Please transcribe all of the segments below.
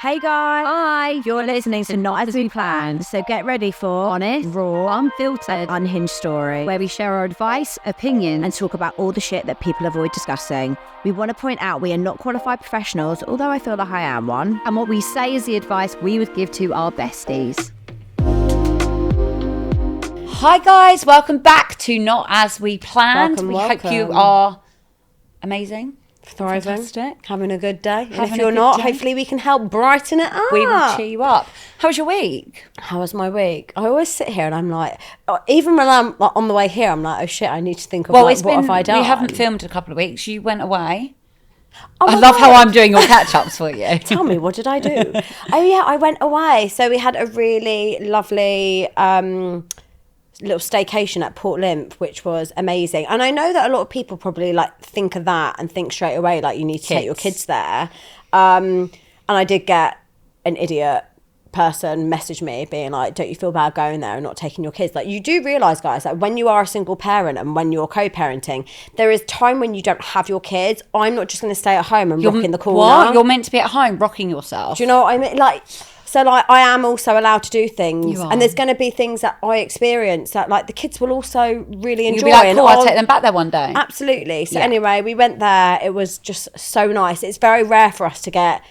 Hey guys! Hi! You're listening to Not As We Planned, so get ready for Honest, raw, unfiltered, unhinged story, where we share our advice, opinions, and talk about all the shit that people avoid discussing. We want to point out we are not qualified professionals, although I feel like I am one. and what we say is the advice we would give to our besties. Hi guys, welcome back to Not As We Planned. Welcome, we hope you welcome. are amazing. Thriving, Fantastic. having a good day. And Having if a you're good not, day. hopefully we can help brighten it up. We will cheer you up. How was your week? How was my week? I always sit here and I'm like, even when I'm like, on the way here, I'm like, oh shit, I need to think of Well, like, it's what been, have I done? we haven't filmed in a couple of weeks. You went away. Oh I my love how God. I'm doing your catch-ups for you. Tell me, what did I do? Oh yeah, I went away. So we had a really lovely little staycation at Port Lymph, which was amazing. And I know that a lot of people probably like think of that and think straight away like you need to take your kids there. And I did get an idiot person message me being like, don't you feel bad going there and not taking your kids? Like, you do realise, guys, that when you are a single parent and when you're co-parenting, there is time when you don't have your kids. I'm not just going to stay at home and rock in the corner. What? You're meant to be at home rocking yourself. Do you know what I mean? Like, so like I am also allowed to do things, You are. and there's going to be things that I experience that like the kids will also really enjoy. You'll be like, and cool, I'll take them back there one day. Absolutely. So Yeah. anyway, we went there. It was just so nice. It's very rare for us to get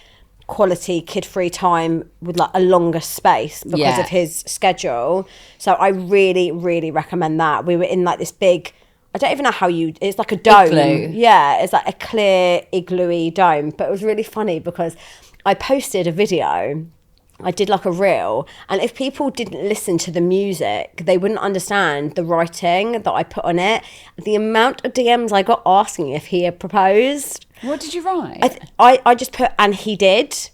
quality kid-free time with like a longer space because Yeah. of his schedule. So I really, really recommend that. We were in like this big, I don't even know how it's like a dome. Igloo. Yeah, it's like a clear igloo-y dome. But it was really funny because I posted a video. I did like a reel, and if people didn't listen to the music, they wouldn't understand the writing that I put on it. The amount of DMs I got asking if he had proposed. What did you write? I just put, and he did,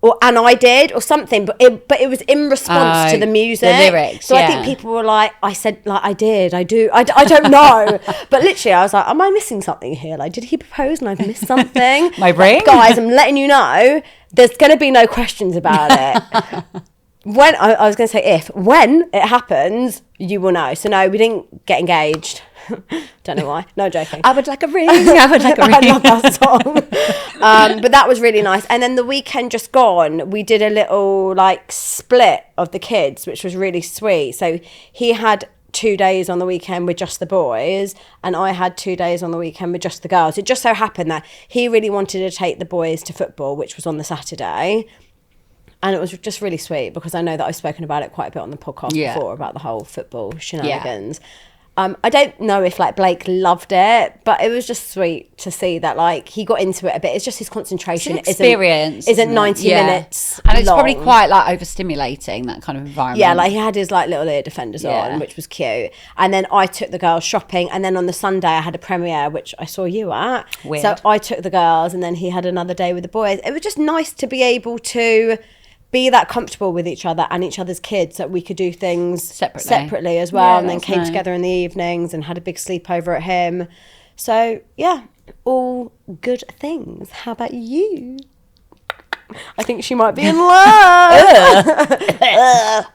or and I did, or something, but it was in response to the music, the lyrics, So I think people were like, I said like I did, I do, I don't know, but literally I was like, am I missing something here? Like, did he propose and I've missed something? My ring? Like, guys, I'm letting you know, there's going to be no questions about it. When I was going to say when it happens, you will know. So no, we didn't get engaged. Don't know why. No, joking. I would like a ring. I would like a ring. I love that song. But that was really nice. And then the weekend just gone, we did a little like split of the kids, which was really sweet. So he had 2 days on the weekend with just the boys, and I had 2 days on the weekend with just the girls. It just so happened that he really wanted to take the boys to football, which was on the Saturday. And it was just really sweet because I know that I've spoken about it quite a bit on the podcast before about the whole football shenanigans. I don't know if like Blake loved it, but it was just sweet to see that like he got into it a bit. It's just his concentration Experience isn't 90 minutes and it's probably long. quite like overstimulating, that kind of environment. Yeah, like he had his like little ear defenders Yeah. on, which was cute. And then I took the girls shopping, and then on the Sunday I had a premiere, which I saw you at. Weird. So I took the girls, and then he had another day with the boys. It was just nice to be able to be that comfortable with each other and each other's kids, that we could do things separately as well, Yeah, and then that's came nice. together in the evenings and had a big sleepover at him. So yeah, all good things. How about you? I think she might be in love.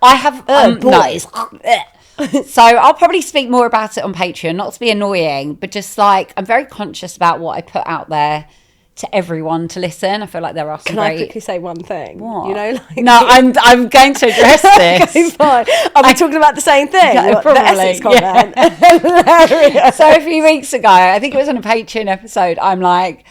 I have boys. no. So I'll probably speak more about it on Patreon, not to be annoying, but just like I'm very conscious about what I put out there to everyone to listen. I feel like there are some Can I very... quickly say one thing? What? You know, like No, I'm going to address this. Okay, fine. Are we talking about the same thing? Yeah, What, probably, the Essex yeah. comment. Hilarious. So a few weeks ago, I think it was on a Patreon episode, I'm like,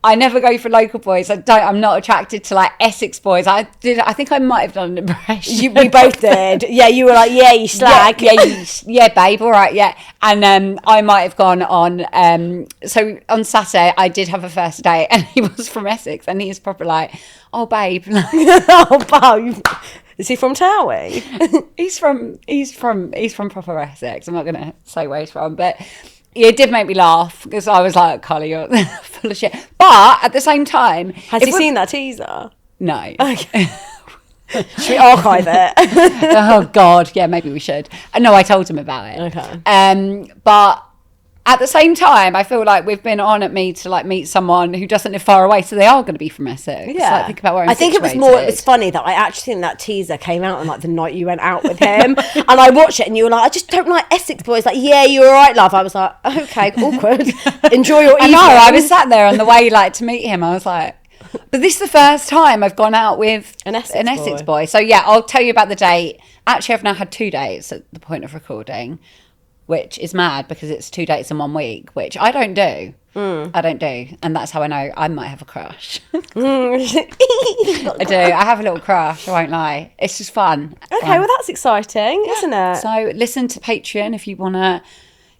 I never go for local boys. I'm not attracted to like Essex boys. I think I might have done an impression. We both did. Yeah, you were like, yeah, you slag. Yeah, babe, all right, yeah. And I might have gone on, so on Saturday, I did have a first date, and he was from Essex, and he's proper like, oh, babe. Oh, wow. Is he from Towie? he's from proper Essex. I'm not going to say where he's from, but... Yeah, it did make me laugh because I was like, Carly, you're full of shit. But at the same time... Has he seen that teaser? No. Okay. Should we archive it? Oh, God. Yeah, maybe we should. No, I told him about it. Okay. But at the same time, I feel like we've been on at me to like meet someone who doesn't live far away, so they are going to be from Essex. Yeah. Like, think about where I'm I think it was situated. more, it's funny that I actually think that teaser came out on like the night you went out with him. And I watched it and you were like, I just don't like Essex boys. Like, yeah, you're all right, love. I was like, okay, awkward. Enjoy your I evening. know, I was sat there on the way like to meet him. I was like, But this is the first time I've gone out with An Essex boy. So yeah, I'll tell you about the date. Actually, I've now had 2 dates at the point of recording, which is mad because it's 2 dates in 1 week, which I don't do. I don't do. And that's how I know I might have a crush. I do. I have a little crush, I won't lie. It's just fun. Okay, well, that's exciting, isn't it? So listen to Patreon if you want to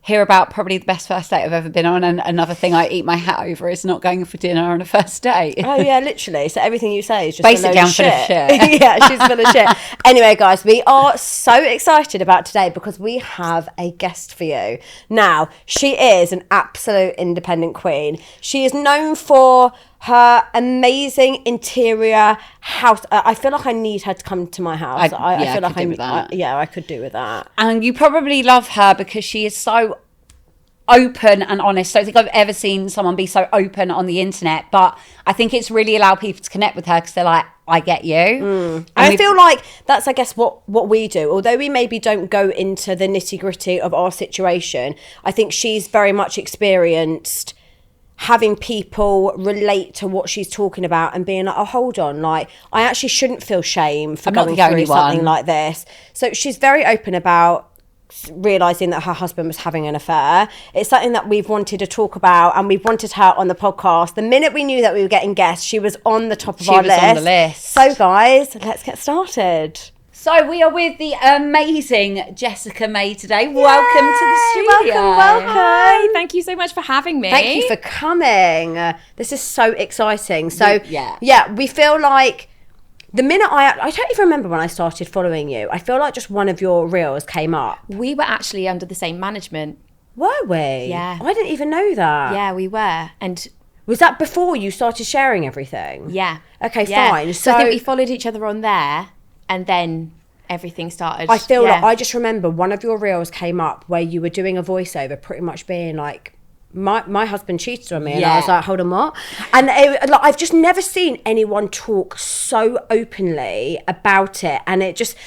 hear about probably the best first date I've ever been on. And another thing I eat my hat over is not going for dinner on a first date. Oh yeah, literally. So everything you say is just Basically, a load I'm of full of shit. Yeah, she's full of shit. Anyway, guys, we are so excited about today because we have a guest for you. Now, she is an absolute independent queen. She is known for her amazing interior house. I feel like I need her to come to my house. I feel like I could do with that. And you probably love her because she is so open and honest. I don't think I've ever seen someone be so open on the internet, but I think it's really allowed people to connect with her because they're like, I get you. And I feel like that's, I guess, what we do. Although we maybe don't go into the nitty gritty of our situation, I think she's very much experienced having people relate to what she's talking about and being like, oh, hold on, like, I actually shouldn't feel shame for going through something like this. So she's very open about realising that her husband was having an affair. It's something that we've wanted to talk about, and we've wanted her on the podcast. The minute we knew that we were getting guests, she was on the top of our list. On the list. So, guys, let's get started. So we are with the amazing Jessica May today. Welcome to the studio. Welcome. Hi, thank you so much for having me. Thank you for coming. This is so exciting. So, yeah, we feel like the minute I don't even remember when I started following you. I feel like just one of your reels came up. We were actually under the same management. Were we? Yeah. I didn't even know that. Yeah, we were. And was that before you started sharing everything? yeah. Okay, yeah. fine. So I think we followed each other on there, and then everything started. I feel like I just remember one of your reels came up where you were doing a voiceover, pretty much being like, my husband cheated on me, and I was like, hold on, what? And I've just never seen anyone talk so openly about it, and I just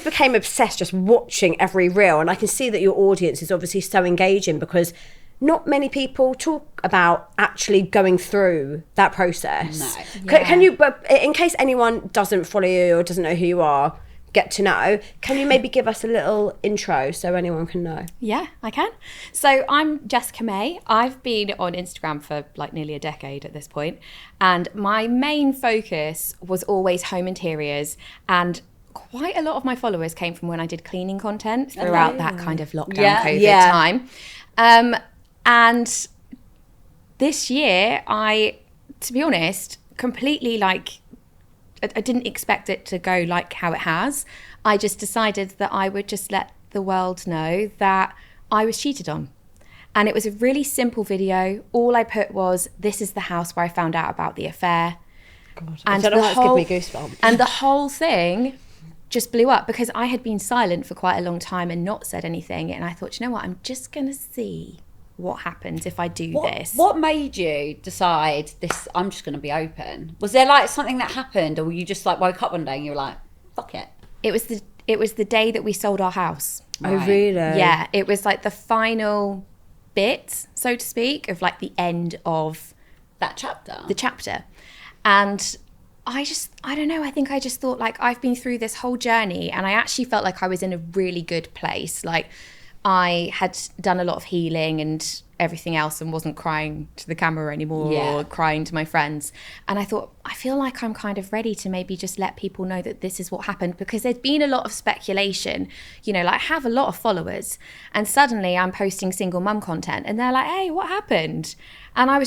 became obsessed just watching every reel. And I can see that your audience is obviously so engaging because not many people talk about actually going through that process. No. Can you, but in case anyone doesn't follow you or doesn't know who you are, get to know, can you maybe give us a little intro so anyone can know? Yeah, I can. So I'm Jessica May. I've been on Instagram for like nearly a decade at this point, and my main focus was always home interiors, and quite a lot of my followers came from when I did cleaning content throughout that kind of lockdown COVID time. And this year, to be honest, completely I didn't expect it to go like how it has. I just decided that I would just let the world know that I was cheated on. And it was a really simple video. All I put was, this is the house where I found out about the affair. God, and I don't know why it's giving me goosebumps. And the whole thing just blew up because I had been silent for quite a long time and not said anything. And I thought, you know what, I'm just going to see what happens if I do this. What made you decide this? I'm just going to be open. Was there like something that happened, or you just like woke up one day and you were like, "Fuck it"? It was the day that we sold our house. Oh, really? Yeah, it was like the final bit, so to speak, of like the end of that chapter. The chapter, and I don't know. I think I just thought like I've been through this whole journey, and I actually felt like I was in a really good place. Like, I had done a lot of healing and everything else and wasn't crying to the camera anymore or crying to my friends. And I thought, I feel like I'm kind of ready to maybe just let people know that this is what happened, because there'd been a lot of speculation, you know, like I have a lot of followers, and suddenly I'm posting single mum content and they're like, hey, what happened? And I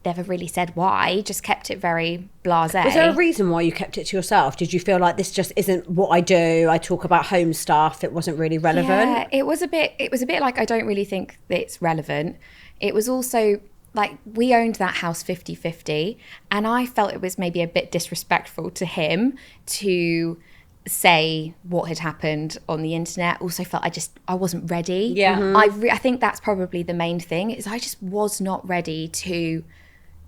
never really said why, just kept it very blasé. Was there a reason why you kept it to yourself? Did you feel like this just isn't what I do? I talk about home stuff. It wasn't really relevant. Yeah, it was a bit like, I don't really think that it's relevant. It was also like, we owned that house 50-50, and I felt it was maybe a bit disrespectful to him to say what had happened on the internet. Also felt I wasn't ready. I think that's probably the main thing, is I just was not ready to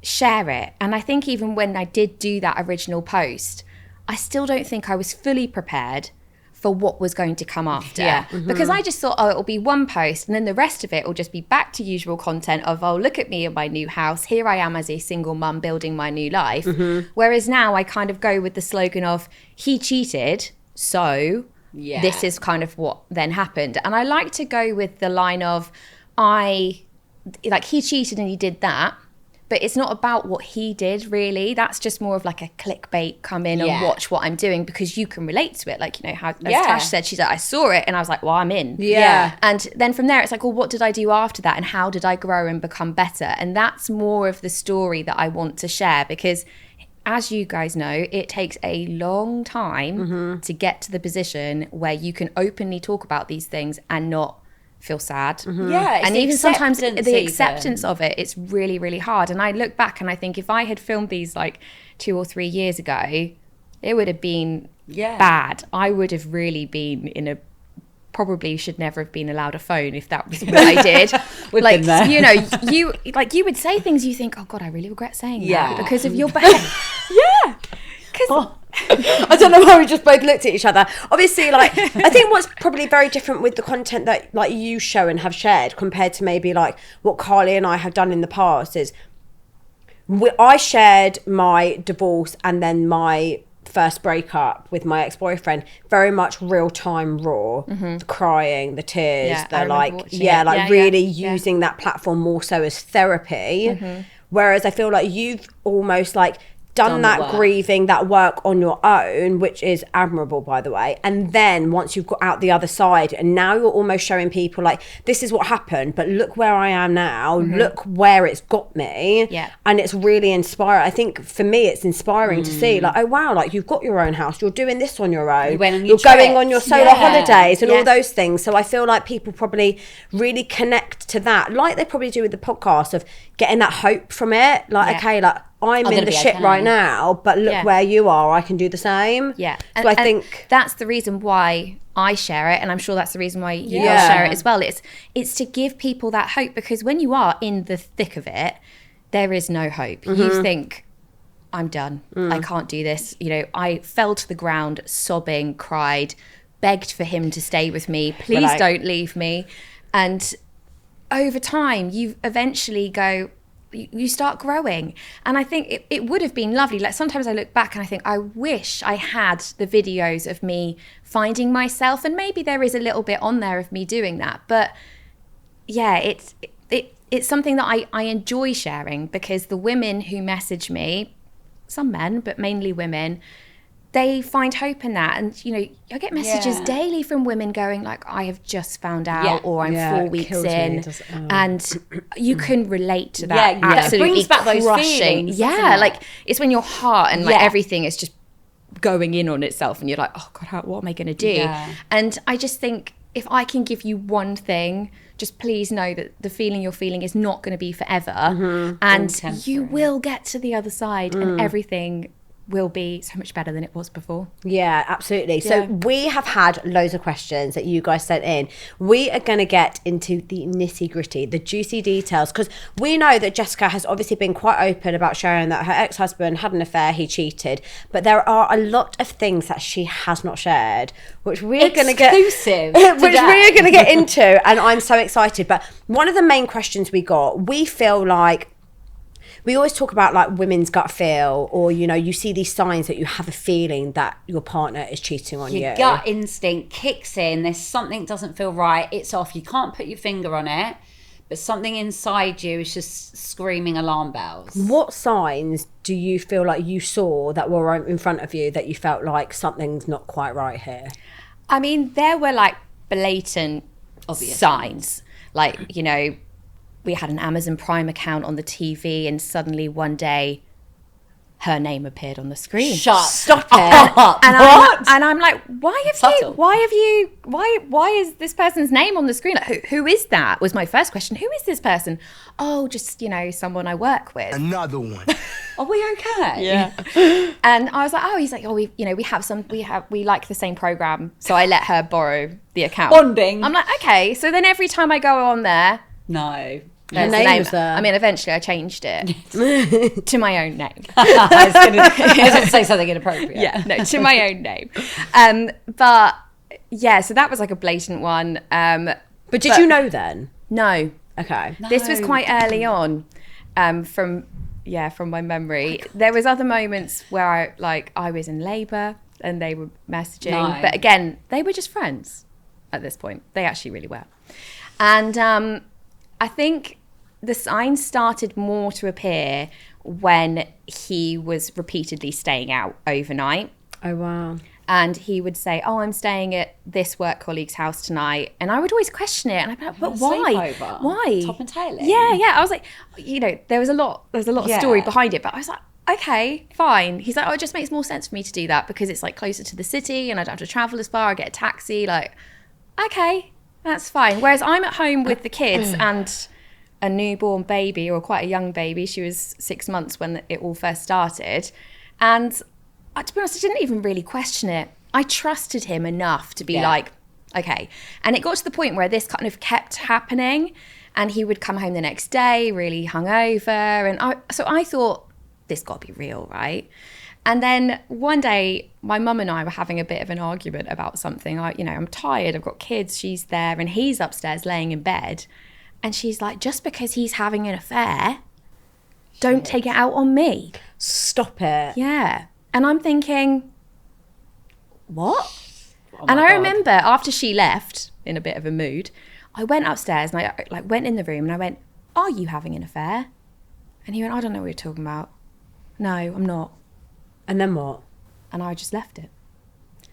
share it. And I think even when I did do that original post, I still don't think I was fully prepared for what was going to come after. Yeah. Because I just thought, it'll be one post and then the rest of it will just be back to usual content of, look at me in my new house. Here I am as a single mum building my new life. Whereas now I kind of go with the slogan of, he cheated, so this is kind of what then happened. And I like to go with the line of, he cheated and he did that. But it's not about what he did, really. That's just more of like a clickbait, come in and watch what I'm doing, because you can relate to it. Like, you know, how, as Tash said, she's like, I saw it and I was like, well, I'm in. Yeah. And then from there, it's like, well, what did I do after that? And how did I grow and become better? And that's more of the story that I want to share, because as you guys know, it takes a long time to get to the position where you can openly talk about these things and not feel sad. Yeah, and even sometimes the acceptance of it, it's really, really hard. And I look back and I think if I had filmed these like 2 or 3 years ago, it would have been bad. I would have really been in a, probably should never have been allowed a phone if that was what I did. Like, you know, you would say things you think, oh God, I really regret saying that because of your behavior. Because I don't know why we just both looked at each other. Obviously, like, I think what's probably very different with the content that like you show and have shared compared to maybe like what Carly and I have done in the past is I shared my divorce and then my first breakup with my ex-boyfriend very much real-time raw. The crying, the tears, the like really using that platform more so as therapy. Whereas I feel like you've almost like done that grieving, that work on your own, which is admirable, by the way. And then once you've got out the other side, and now you're almost showing people like, this is what happened, but look where I am now, look where it's got me. And it's really inspiring. I think for me, it's inspiring to see like, oh wow, like you've got your own house, you're doing this on your own, you're going on your solo holidays and all those things. So I feel like people probably really connect to that, like they probably do with the podcast, of getting that hope from it. Like, okay, like, I'm in the shit right now, but look where you are, I can do the same. Yeah. So I think that's the reason why I share it, and I'm sure that's the reason why you guys share it as well. It's to give people that hope, because when you are in the thick of it, there is no hope. You think, I'm done. I can't do this. You know, I fell to the ground sobbing, cried, begged for him to stay with me. Please don't leave me. And over time, you eventually go, you start growing. And I think it would have been lovely. Like sometimes I look back and I think, I wish I had the videos of me finding myself, and maybe there is a little bit on there of me doing that. But yeah, it's something that I enjoy sharing, because the women who message me, some men, but mainly women, they find hope in that. And, you know, I get messages daily from women going like, I have just found out, or I'm 4 weeks in. And you can relate to that. Absolutely. It brings back those crushing feelings. Like it's when your heart and like everything is just going in on itself and you're like, oh God, what am I going to do? And I just think, if I can give you one thing, just please know that the feeling you're feeling is not going to be forever. And you will get to the other side and everything will be so much better than it was before. Yeah, absolutely. So we have had loads of questions that you guys sent in. We are going to get into the nitty gritty, the juicy details, because we know that Jessica has obviously been quite open about sharing that her ex-husband had an affair, he cheated, but there are a lot of things that she has not shared, which we're going to get into, and I'm so excited. But one of the main questions we got, we feel like we always talk about like women's gut feel, or, you know, you see these signs that you have a feeling that your partner is cheating on you. Your gut instinct kicks in. There's something doesn't feel right. It's off. You can't put your finger on it, but something inside you is just screaming alarm bells. What signs do you feel like you saw that were in front of you that you felt like something's not quite right here? I mean, there were like blatant signs. Like, you know, we had an Amazon Prime account on the TV and suddenly one day her name appeared on the screen. Stop it. And I'm like, why is this person's name on the screen? Like, who is that? Was my first question. Who is this person? Oh, just, you know, someone I work with. Another one. Are we okay? Yeah. And I was like, oh, he's like, oh, we like the same program. So I let her borrow the account. Bonding. I'm like, okay. So then every time I go on there, Her name was there. I mean, eventually I changed it to my own name. I was going to say something inappropriate. Yeah, no, to my own name. But Yeah, so that was like a blatant one. But did you know then? No. Okay. This was quite early on, from my memory. There was other moments where I was in labour and they were messaging, No. but again, they were just friends at this point. They actually really were. And I think the signs started more to appear when he was repeatedly staying out overnight. Oh, wow. And he would say, "Oh, I'm staying at this work colleague's house tonight," and I would always question it. And I'd be like, "But why? Sleepover? Why?" Top and tailing? Yeah. I was like, there was a lot of story Yeah. behind it, but I was like, okay, fine. He's like, "Oh, it just makes more sense for me to do that because it's like closer to the city, and I don't have to travel as far. I get a taxi." Like, okay, that's fine. Whereas I'm at home with the kids and a newborn baby, or quite a young baby. She was 6 months when it all first started, and to be honest, I didn't even really question it. I trusted him enough to be like, okay. And it got to the point where this kind of kept happening, and he would come home the next day really hungover. And so I thought, this got to be real, right? And then one day, my mum and I were having a bit of an argument about something. I'm tired, I've got kids, she's there, and he's upstairs laying in bed. And she's like, just because he's having an affair, don't take it out on me. Stop it. Yeah. And I'm thinking, what? Oh And my I God. remember after she left, in a bit of a mood, I went upstairs and I went in the room and I went, "Are you having an affair?" And he went, "I don't know what you're talking about." "No, I'm not." And then what? And I just left it.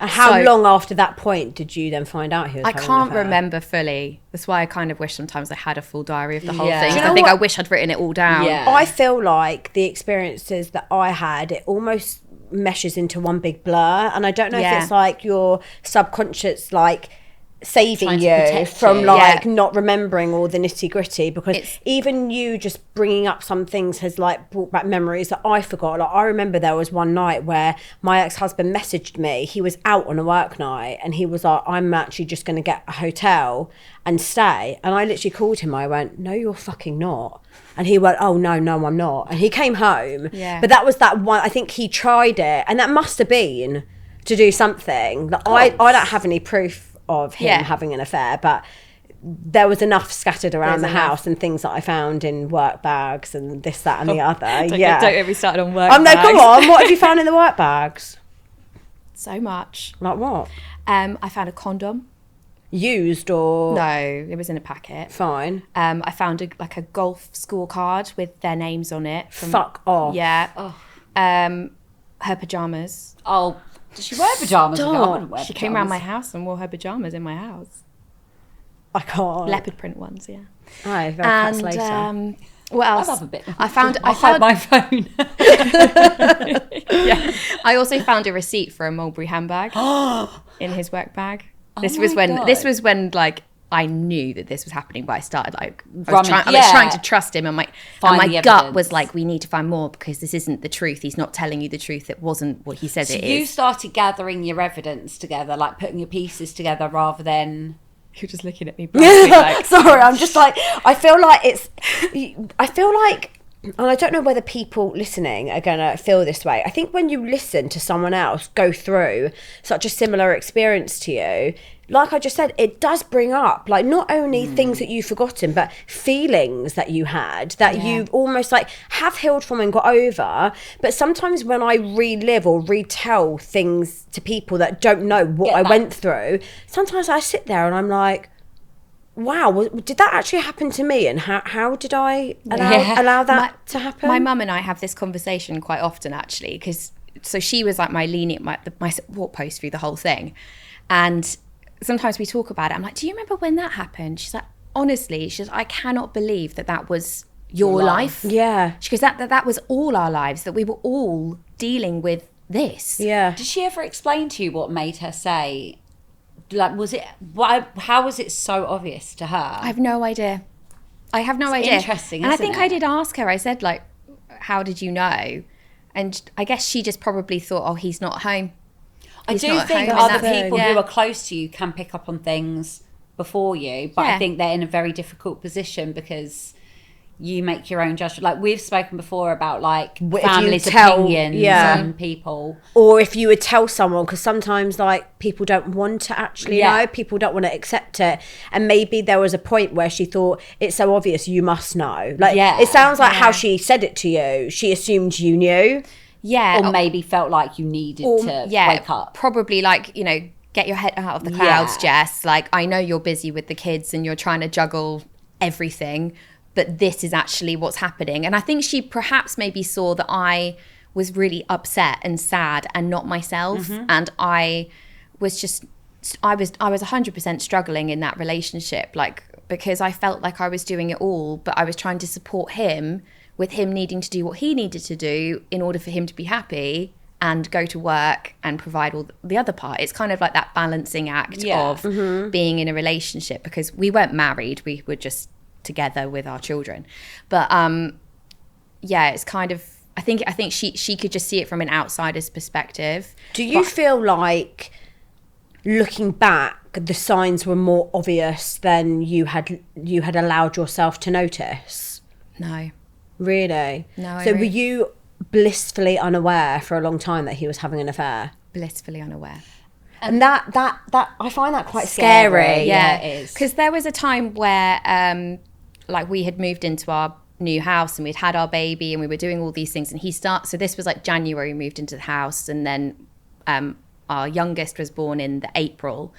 And how So- long after that point did you then find out he was I having an can't affair? remember fully. That's why I kind of wish sometimes I had a full diary of the whole Yeah. thing. Do you know I think what? I wish I'd written it all down. Yeah. I feel like the experiences that I had, it almost meshes into one big blur. And I don't know Yeah. if it's like your subconscious, like, saving Trying to you protect from you. like Yeah. not remembering all the nitty gritty, because It's- even you just bringing up some things has like brought back memories that I forgot. Like, I remember there was one night where my ex-husband messaged me. He was out on a work night and he was like, "I'm actually just going to get a hotel and stay." And I literally called him. I went, "No, you're fucking not." And he went, "Oh, no, I'm not." And he came home. Yeah. But that was that one. I think he tried it, and that must have been to do something. That I don't have any proof of him Yeah. having an affair, but there was enough scattered around There's the enough. house and things that I found in work bags and this, that, and the other. Don't Yeah. get me started on work. Oh no, come bags. on. What have you found in the work bags? So much. Like what? I found a condom. Used or No, it was in a packet. fine? I found a golf scorecard with their names on it. Fuck off. Yeah. Her pajamas. Oh, does she wear pajamas? Stop. I wouldn't wear She came around my pyjamas. house and wore her pajamas in my house. I can't. Leopard print ones, yeah. Aye, very cats And later. what else? I'll have a bit. I found. I'll hide my phone. Yeah. I also found a receipt for a Mulberry handbag in his work bag. This was my when. God. This was when like I knew that this was happening, but I started like I Rummage- was yeah. trying to trust him, and my Find the gut evidence. was like, we need to find more because this isn't the truth. He's not telling you the truth. It wasn't what he said So it you is. started gathering your evidence together, like putting your pieces together, rather than You're just looking at me. blankly, like, Sorry, I'm just like, I feel like, and I don't know whether people listening are going to feel this way. I think when you listen to someone else go through such a similar experience to you, like I just said, it does bring up like not only things that you've forgotten, but feelings that you had that you almost like have healed from and got over. But sometimes when I relive or retell things to people that don't know what I went through, sometimes I sit there and I'm like, wow, did that actually happen to me? And how did I allow that to happen? My mum and I have this conversation quite often, actually, because so she was like my support post through the whole thing, and sometimes we talk about it. I'm like, "Do you remember when that happened?" She's like, "Honestly," she's, "I cannot believe that was your life." Yeah. She goes, "That was all our lives. That we were all dealing with this." Yeah. Did she ever explain to you what made her say? Like, was it? How was it so obvious to her? I have no idea. I have no idea. interesting, And I isn't think it? I did ask her. I said, like, "How did you know?" And I guess she just probably thought, "Oh, he's not home." I He's do not at think home in other that- people Yeah. who are close to you can pick up on things before you, but I Yeah. think they're in a very difficult position because you make your own judgment. Like we've spoken before about like If you families' tell- opinions yeah. on people. Or if you would tell someone, because sometimes like people don't want to actually Yeah. know, people don't want to accept it, and maybe there was a point where she thought it's so obvious you must know. Like Yeah. it sounds like how Yeah. she said it to you. She assumed you knew. Yeah. Or maybe felt like you needed to wake up. Probably like, get your head out of the clouds, Yeah. Jess. Like, I know you're busy with the kids and you're trying to juggle everything, but this is actually what's happening. And I think she perhaps maybe saw that I was really upset and sad and not myself. And I was 100% struggling in that relationship, like, because I felt like I was doing it all, but I was trying to support him with him needing to do what he needed to do in order for him to be happy and go to work and provide all the other part. It's kind of like that balancing act Yeah. of being in a relationship, because we weren't married, we were just together with our children. But yeah, it's kind of, I think she could just see it from an outsider's perspective. Do you feel like, looking back, the signs were more obvious than you had allowed yourself to notice? No. Really? No, So were you blissfully unaware for a long time that he was having an affair? Blissfully unaware. And that I find that quite scary. Yeah, it is. Because there was a time where like we had moved into our new house and we'd had our baby and we were doing all these things, and so this was like January, we moved into the house, and then our youngest was born in the April,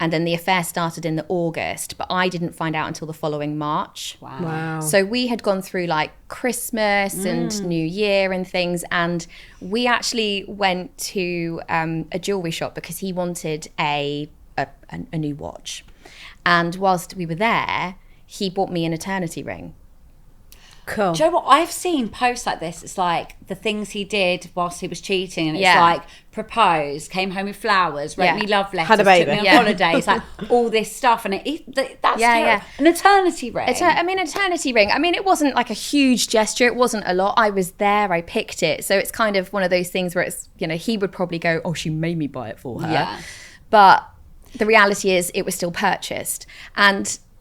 and then the affair started in the August, but I didn't find out until the following March. Wow. So we had gone through like Christmas and New Year and things, and we actually went to a jewelry shop because he wanted a new watch. And whilst we were there, he bought me an eternity ring. Cool. Do you know what? I've seen posts like this. It's like the things he did whilst he was cheating, and it's Yeah. like proposed, came home with flowers, wrote Yeah. me love letters, Had a baby. took me on Yeah. holidays, like all this stuff, and that's Yeah, terrible. yeah. An eternity ring. Eternity ring. I mean, it wasn't like a huge gesture. It wasn't a lot. I was there. I picked it. So it's kind of one of those things where it's, he would probably go, oh, she made me buy it for her. Yeah. But the reality is it was still purchased.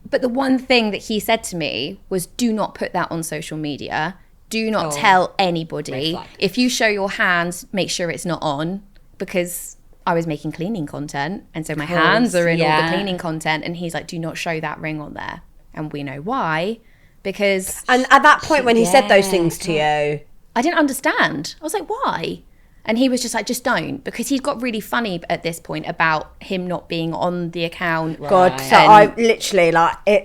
But the one thing that he said to me was, do not put that on social media. Do not tell anybody. Red flag. If you show your hands, make sure it's not on, because I was making cleaning content. And so my hands are in all yeah. the cleaning content. And he's like, do not show that ring on there. And we know why, because And at that point when he said those things to you, I didn't understand. I was like, why? And he was just like, just don't, because he'd got really funny at this point about him not being on the account. God, so And- I literally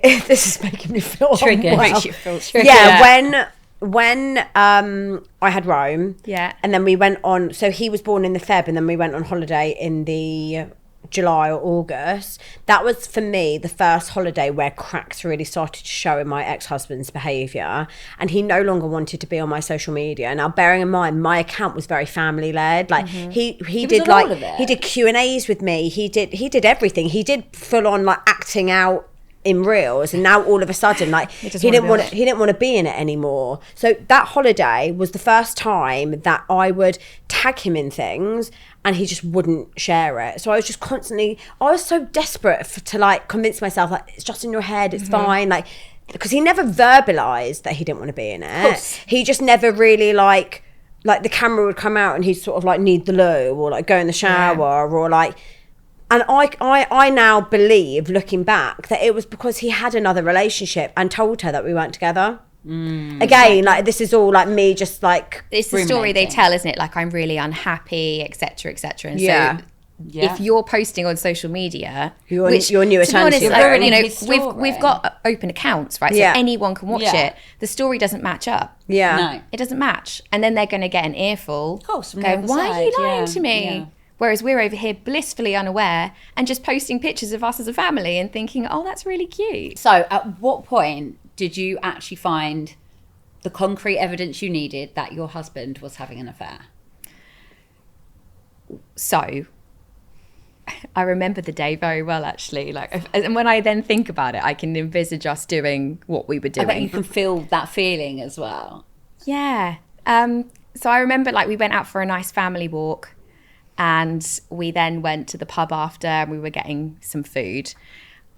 this is making me feel Triggered. unwell. Makes you feel triggered. Yeah, when I had Rome, Yeah. and then we went on. So he was born in the Feb, and then we went on holiday in the July or August. That was for me the first holiday where cracks really started to show in my ex-husband's behaviour, and he no longer wanted to be on my social media. Now, bearing in mind my account was very family led, like he did was like all of it. he did Q&As with me, he did everything, he did full on like acting out in reels, and now all of a sudden like he didn't want to be in it anymore. So that holiday was the first time that I would tag him in things and he just wouldn't share it. So I was just constantly, I was so desperate to like convince myself like it's just in your head, it's fine, like, because he never verbalized that he didn't want to be in it. He just never really like the camera would come out and he'd sort of like need the loo or like go in the shower or like. And I now believe, looking back, that it was because he had another relationship and told her that we weren't together. Again, like this is all like me just like... It's the story they ruminating. tell, isn't it? Like, I'm really unhappy, etc., etc. And Yeah. so if you're posting on social media, Your which, new to be eternity honest, ring. like, Ruining his story. we've got open accounts, right? Yeah. So anyone can watch Yeah. it. The story doesn't match up. Yeah. No. It doesn't match. And then they're going to get an earful. Of course, from the going, other why are you side, lying yeah, to me? yeah. Whereas we're over here blissfully unaware and just posting pictures of us as a family and thinking, oh, that's really cute. So at what point did you actually find the concrete evidence you needed that your husband was having an affair? So I remember the day very well, actually. And when I then think about it, I can envisage us doing what we were I bet you doing. can feel that feeling as well. Yeah. So I remember we went out for a nice family walk, and we then went to the pub after, and we were getting some food,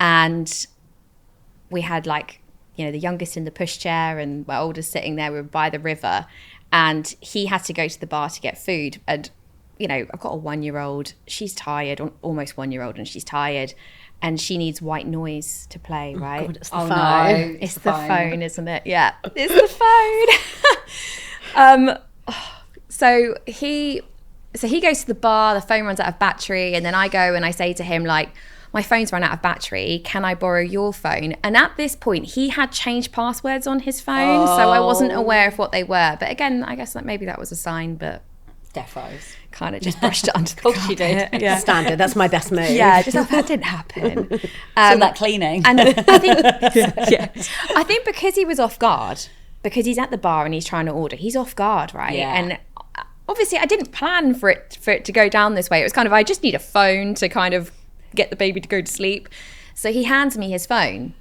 and we had the youngest in the pushchair and my oldest sitting there. We were by the river, and he had to go to the bar to get food. And, I've got a 1-year-old. She's tired, almost 1-year-old, and she's tired. And she needs white noise to play, right? God, it's the Oh, phone. no. It's the phone, isn't it? Yeah, it's the phone. So he goes to the bar, the phone runs out of battery, and then I go and I say to him, like, my phone's run out of battery, can I borrow your phone? And at this point, he had changed passwords on his phone, so I wasn't aware of what they were. But again, I guess maybe that was a sign, but Defos. kind of just brushed it under the Of course you did. carpet. Yeah. Standard. That's my best move. Yeah, just thought that didn't happen. So that cleaning. And I think, I think because he was off guard, because he's at the bar and he's trying to order, he's off guard, right? Yeah. And obviously, I didn't plan for it to go down this way. It was kind of, I just need a phone to kind of get the baby to go to sleep. So he hands me his phone,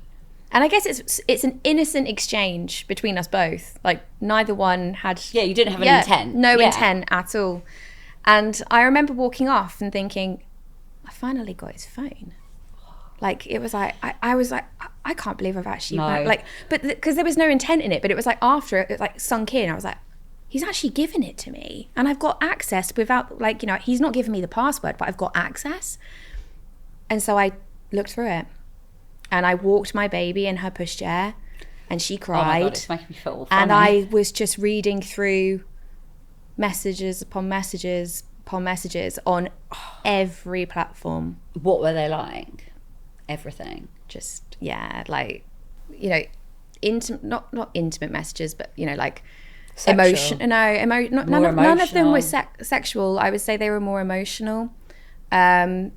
and I guess it's an innocent exchange between us both. Like neither one had. Yeah, you didn't have an intent. No Yeah. intent at all. And I remember walking off and thinking, I finally got his phone. Like it was like I was like, I can't believe I've actually but because there was no intent in it. But it was like after it like sunk in, I was like, he's actually given it to me, and I've got access without he's not giving me the password, but I've got access. And so I looked through it, and I walked my baby in her pushchair, and she cried. Oh my God, it's making me feel all funny. And I was just reading through messages upon messages upon messages on every platform. What were they like? Everything. Just like intimate, not intimate messages, but like Sexual. emotion. None of them were sexual. I would say they were more emotional, and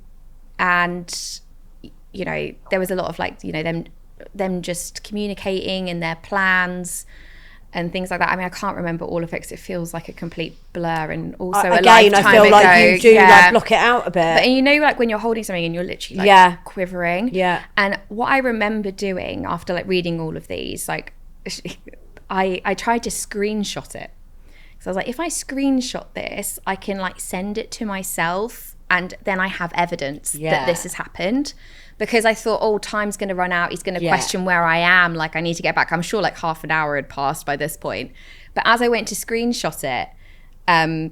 there was a lot of them just communicating and their plans and things like that. I mean, I can't remember all of it because it feels like a complete blur, and also a again, lifetime I feel ago. like you do like block it out a bit. But like when you're holding something and you're literally quivering. Yeah. And what I remember doing after like reading all of these, like I tried to screenshot it. So I was like, if I screenshot this, I can like send it to myself, and then I have evidence that this has happened. Because I thought, oh, time's going to run out. He's going to question where I am. Like, I need to get back. I'm sure like half an hour had passed by this point. But as I went to screenshot it, I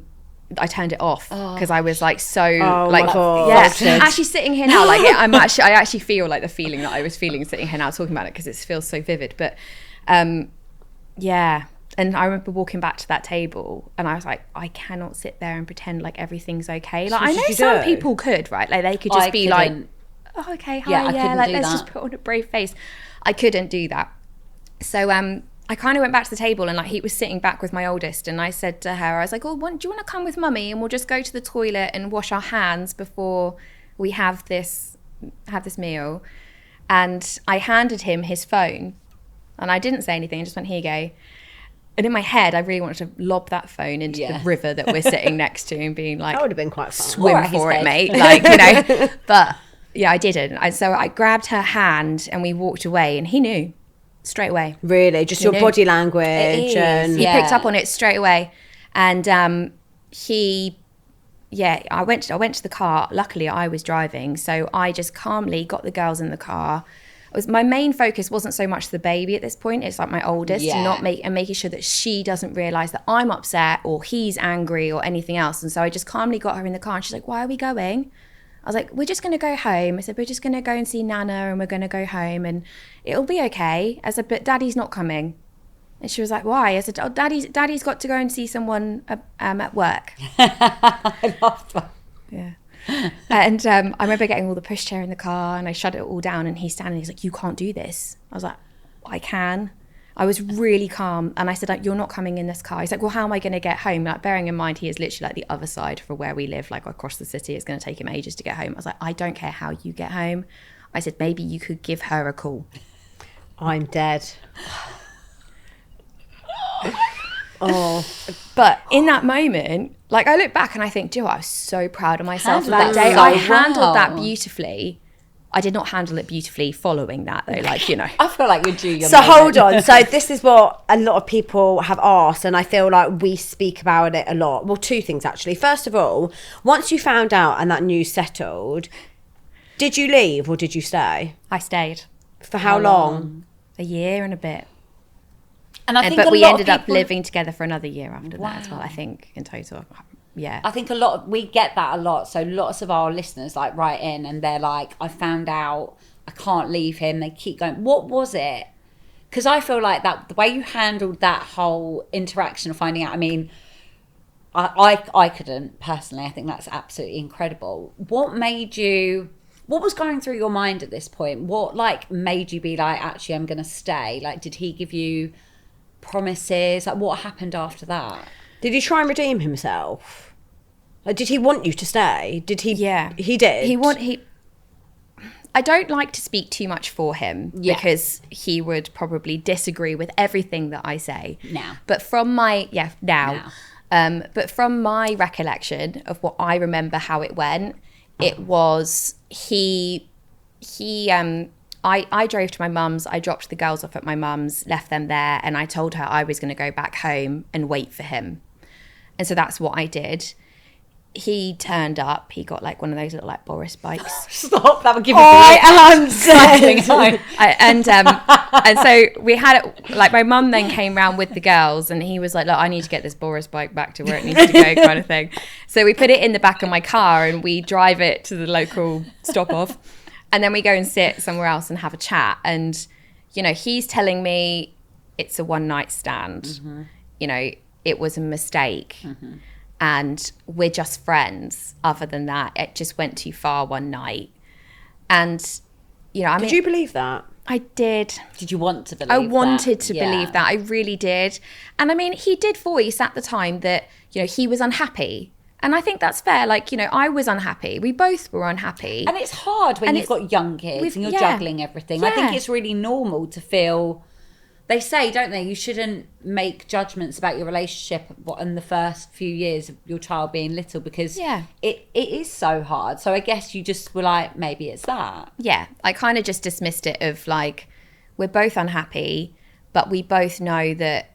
turned it off because I was like my God. actually sitting here now, like I actually feel like the feeling that I was feeling sitting here now talking about it because it feels so vivid. But and I remember walking back to that table and I was like, I cannot sit there and pretend like everything's okay. Like I know some people could, right? Like they could just be like, oh, okay, hi, like let's just put on a brave face. I couldn't do that. So I kind of went back to the table and like he was sitting back with my oldest, and I said to her, I was like, oh, do you want to come with mummy and we'll just go to the toilet and wash our hands before we have this meal. And I handed him his phone and I didn't say anything. I just went, here you go. And in my head, I really wanted to lob that phone into the river that we're sitting next to and being like, that would have been quite fun. Swim for it, mate. Like, but yeah, I didn't. And so I grabbed her hand and we walked away, and he knew straight away. Really? Just your body language. And he picked up on it straight away. And I went to the car. Luckily, I was driving. So I just calmly got the girls in the car. My main focus wasn't so much the baby at this point. It's like my oldest, and making sure that she doesn't realise that I'm upset or he's angry or anything else. And so I just calmly got her in the car, and she's like, why are we going? I was like, we're just going to go home. I said, we're just going to go and see Nana, and we're going to go home and it'll be okay. I said, but Daddy's not coming. And she was like, why? I said, oh, Daddy's got to go and see someone at work. I love that. Yeah. And I remember getting all the pushchair in the car, and I shut it all down, and he's standing, he's like, you can't do this. I was like, I can. I was really calm, and I said, like, you're not coming in this car. He's like, well, how am I going to get home? Like, bearing in mind he is literally like the other side for where we live, like across the city. It's going to take him ages to get home. I was like, I don't care how you get home. I said, maybe you could give her a call. I'm dead. But in that moment, like, I look back and I think, I was so proud of myself Handled that day. that so I handled well. that beautifully. I did not handle it beautifully following that, though. Like, I feel like you're due your So moment. hold on. So this is what a lot of people have asked, and I feel like we speak about it a lot. Well, two things actually. First of all, once you found out and that news settled, did you leave or did you stay? I stayed. For how long? a year and a bit. And I think But a we lot ended of up people, living together for another year after that as well, I think, in total. Yeah. I think we get that a lot. So lots of our listeners like write in and they're like, I found out I can't leave him. They keep going, what was it? Because I feel like that the way you handled that whole interaction of finding out, I mean, I couldn't personally. I think that's absolutely incredible. What was going through your mind at this point? What like made you be like, actually, I'm going to stay? Like, did he give you promises? Like, what happened after that? Did he try and redeem himself? Like, did he want you to stay? Did he? Yeah. He did. I don't like to speak too much for him because he would probably disagree with everything that I say. Now. But from my but from my recollection of what I remember how it went, it was I drove to my mum's, I dropped the girls off at my mum's, left them there, and I told her I was going to go back home and wait for him. And so that's what I did. He turned up. He got like one of those little like Boris bikes. Stop! That would give me. I am saying. And so we had it. Like my mum then came round with the girls, and he was like, "Look, I need to get this Boris bike back to where it needs to go," kind of thing. So we put it in the back of my car, and we drive it to the local stop off, and then we go and sit somewhere else and have a chat. And you know, he's telling me it's a one night stand. Mm-hmm. You know, it was a mistake. Mm-hmm. And we're just friends. Other than that, it just went too far one night. And, you know, Did you believe that? I did. Did you want to believe I wanted to Yeah. believe that. I really did. And I mean, he did voice at the time that, you know, he was unhappy. And I think that's fair. Like, you know, I was unhappy. We both were unhappy. And it's hard when you've got young kids and you're juggling everything. I think it's really normal to feel... They say, don't they, you shouldn't make judgments about your relationship in the first few years of your child being little because it is so hard. So I guess you just were like, maybe it's that. Yeah, I kind of just dismissed it of like, we're both unhappy, but we both know that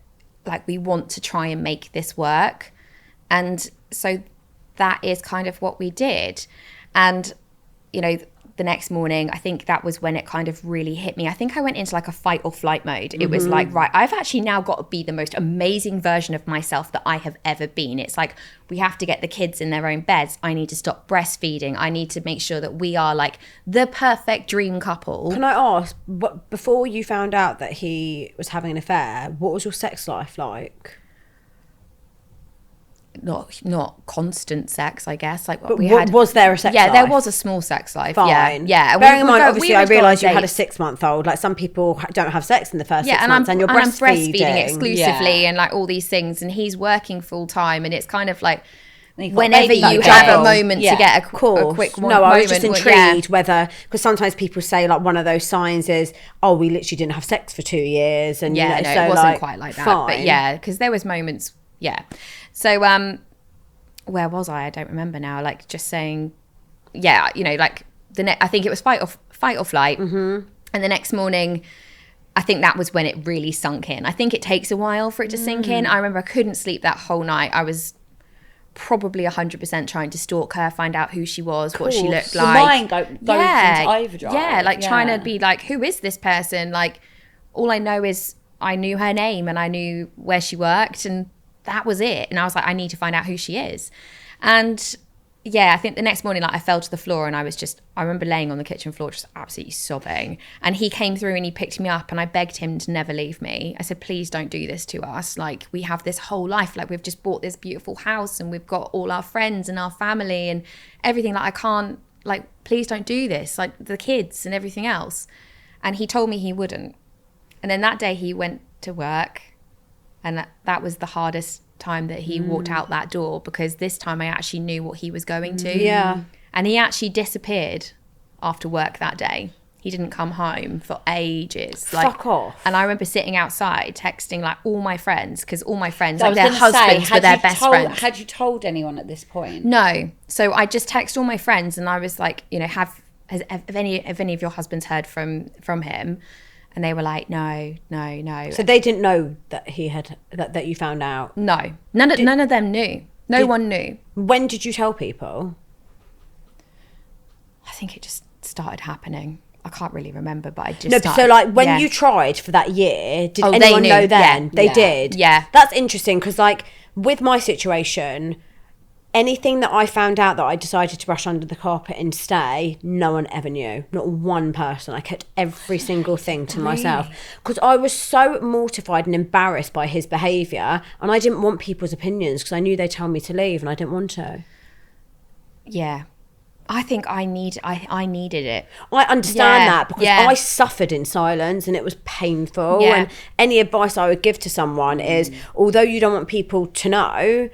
like we want to try and make this work. And so that is kind of what we did. And, you know, the next morning, I think that was when it kind of really hit me. I think I went into like a fight or flight mode. It was like, right, I've actually now got to be the most amazing version of myself that I have ever been. It's like, we have to get the kids in their own beds. I need to stop breastfeeding. I need to make sure that we are like the perfect dream couple. Can I ask, before you found out that he was having an affair, what was your sex life like? Not constant sex, I guess. Like but was there a sex life? Yeah, there was a small sex life. Fine. Yeah. Bearing in mind, obviously, I realised you had a 6-month-old. Like some people don't have sex in the first 6 months, and you're breastfeeding. I'm breastfeeding exclusively, and like all these things. And he's working full time, and it's kind of like whenever you have a moment to get a quick moment. No, I was just intrigued whether, because sometimes people say like one of those signs is, oh, we literally didn't have sex for 2 years, and yeah, you know, no, so it wasn't like, quite like that, fine. but yeah, because there was moments, yeah. So where was I? I don't remember now. Like just saying, yeah, you know, like I think it was fight or flight, and the next morning. I think that was when it really sunk in. I think it takes a while for it to sink in. I remember I couldn't sleep that whole night. I was probably 100% trying to stalk her, find out who she was, what she looked like. Your mind goes into overdrive. Yeah, like trying to be like, who is this person? Like, all I know is I knew her name and I knew where she worked, and that was it. And I was like, I need to find out who she is. And yeah, I think the next morning, like I fell to the floor and I remember laying on the kitchen floor just absolutely sobbing. And he came through and he picked me up and I begged him to never leave me. I said, please don't do this to us. Like, we have this whole life. Like, we've just bought this beautiful house and we've got all our friends and our family and everything. Like, I can't, like, please don't do this. Like, the kids and everything else. And he told me he wouldn't. And then that day he went to work, and that was the hardest time that he walked out that door, because this time I actually knew what he was going to. Yeah. And he actually disappeared after work that day. He didn't come home for ages. Fuck off. And I remember sitting outside texting like all my friends, because all my friends, like their husbands were their best friends. Had you told anyone at this point? No. So I just texted all my friends and I was like, you know, have any of your husbands heard from him? And they were like, no. So they didn't know that he had that you found out? No. None of them knew. No one knew. When did you tell people? I think it just started happening. I can't really remember, but I just No, started, so like when you tried for that year, did Oh, they anyone knew. know then? Yeah. They Yeah. did. Yeah. That's interesting because like with my situation, anything that I found out that I decided to brush under the carpet and stay, no one ever knew. Not one person. I kept every single thing to myself because I was so mortified and embarrassed by his behaviour, and I didn't want people's opinions because I knew they'd tell me to leave and I didn't want to. Yeah. I think I needed it. I understand Yeah, that because yeah. I suffered in silence and it was painful. Yeah. And any advice I would give to someone is, although you don't want people to know,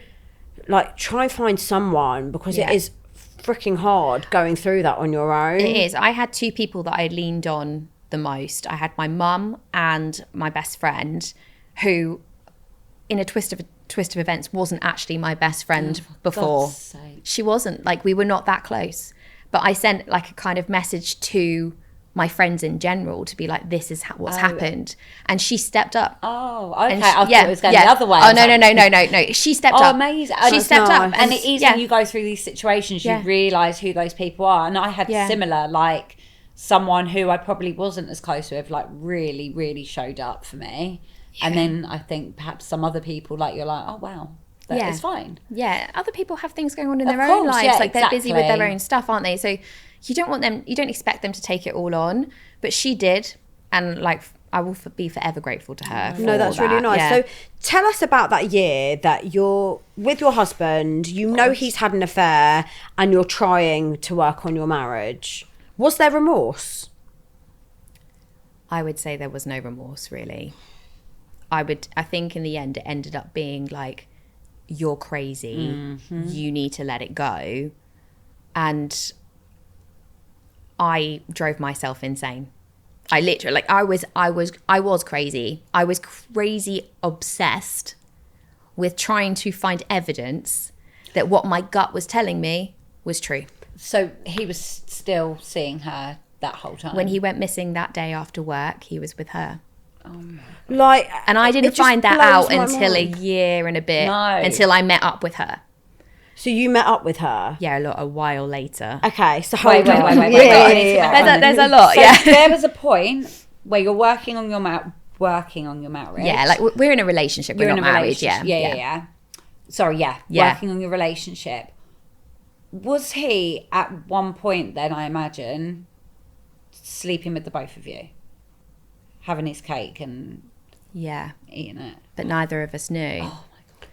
like try and find someone because Yeah. it is freaking hard going through that on your own. It is. I had two people that I leaned on the most. I had my mum and my best friend, who, in a twist of events, wasn't actually my best friend before. God's sake. She wasn't. Like, we were not that close. But I sent like a kind of message to my friends in general to be like, this is what's happened. And she stepped up. Oh, okay. And I thought it was going the other way. Oh, no. She stepped up. Amazing. She Oh, stepped nice. up. And it is yeah. when you go through these situations, you Yeah. realise who those people are. And I had Yeah. similar, like someone who I probably wasn't as close with, like really, really showed up for me. And then I think perhaps some other people, like you're like, oh wow, that Yeah. is fine. Yeah, other people have things going on in Of their own course, lives. yeah, like they're busy with their exactly. own stuff, aren't they? So you don't expect them to take it all on, but she did, and like I will be forever grateful to her. For No, that's really that. nice. Yeah. So tell us about that year that you're with your husband, you know he's had an affair and you're trying to work on your marriage. Was there remorse? I would say there was no remorse, really. I think in the end it ended up being like, you're crazy, you need to let it go. And I drove myself insane. I literally, like, I was crazy. I was crazy obsessed with trying to find evidence that what my gut was telling me was true. So he was still seeing her that whole time. When he went missing that day after work, he was with her. Like, And I it didn't just find that blows out my until a mind. year and a bit, No. until I met up with her. So you met up with her? Yeah, a while later. Okay, so Wait, hold on. wait. Yeah, I yeah, need to yeah. back There's on a lot, So yeah. there was a point where you're working on your marriage. Yeah, like we're in a relationship. You're We're in not a married. relationship. Yeah. Yeah. Sorry, yeah. Yeah. Working on your relationship. Was he at one point then, I imagine, sleeping with the both of you? Having his cake and Yeah. eating it? But neither of us knew.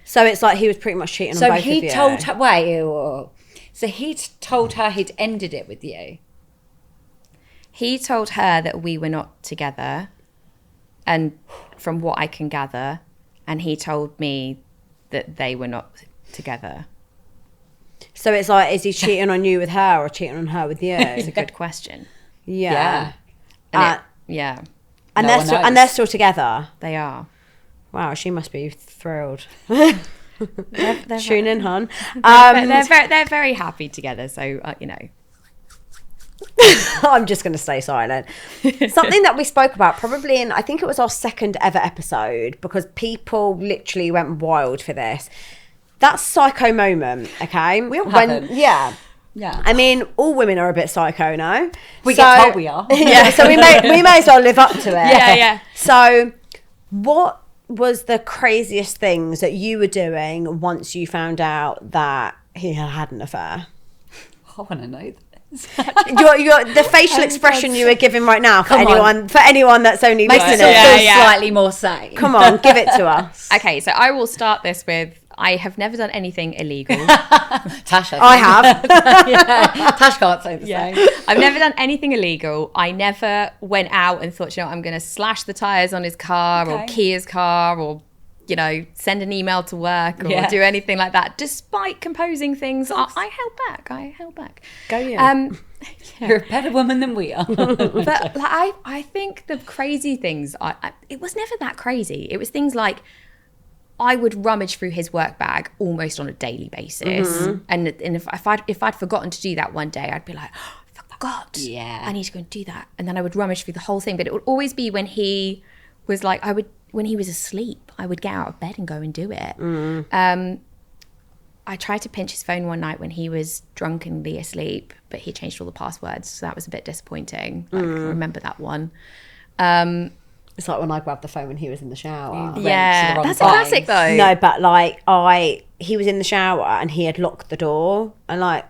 So it's like he was pretty much cheating on So both of he you. told her, wait, so he told her he'd ended it with you? He told her that we were not together, and from what I can gather, and he told me that they were not together. So it's like, is he cheating on you with her or cheating on her with you? It's a good question. Yeah. And yeah, And No one knows. they're still together. they are. Wow, she must be thrilled. They're Tune in, hon. they're very happy together. So you know. I'm just going to stay silent. Something that we spoke about probably in, I think it was our second ever episode, because people literally went wild for this. That psycho moment, okay? We all haven't. Yeah. Yeah. I mean, all women are a bit psycho now. We get told we are. Yeah, so we may as well live up to it. Yeah. So what was the craziest things that you were doing once you found out that he had an affair? I want to know this. The facial expression you were giving right now for Come on. anyone that's only Makes listening. it feel Yeah. slightly more sane. Come on, give it to us. Okay, so I will start this with, I have never done anything illegal. Tash, I have. Tash can't say the same. I've never done anything illegal. I never went out and thought, you know, I'm going to slash the tyres on his car or Okay. key his car or, you know, send an email to work or Yeah. do anything like that. Despite composing things, I held back. Go you. You're a better woman than we are. But like, I think the crazy things, it was never that crazy. It was things like, I would rummage through his work bag almost on a daily basis. And if I'd forgotten to do that one day, I'd be like, oh, I forgot. Yeah. I need to go and do that. And then I would rummage through the whole thing. But it would always be when he was when he was asleep, I would get out of bed and go and do it. I tried to pinch his phone one night when he was drunkenly asleep, but he changed all the passwords, so that was a bit disappointing. Like, I remember that one. It's like when I grabbed the phone when he was in the shower. Yeah, wrong that's a place. classic though. No, but like he was in the shower and he had locked the door and like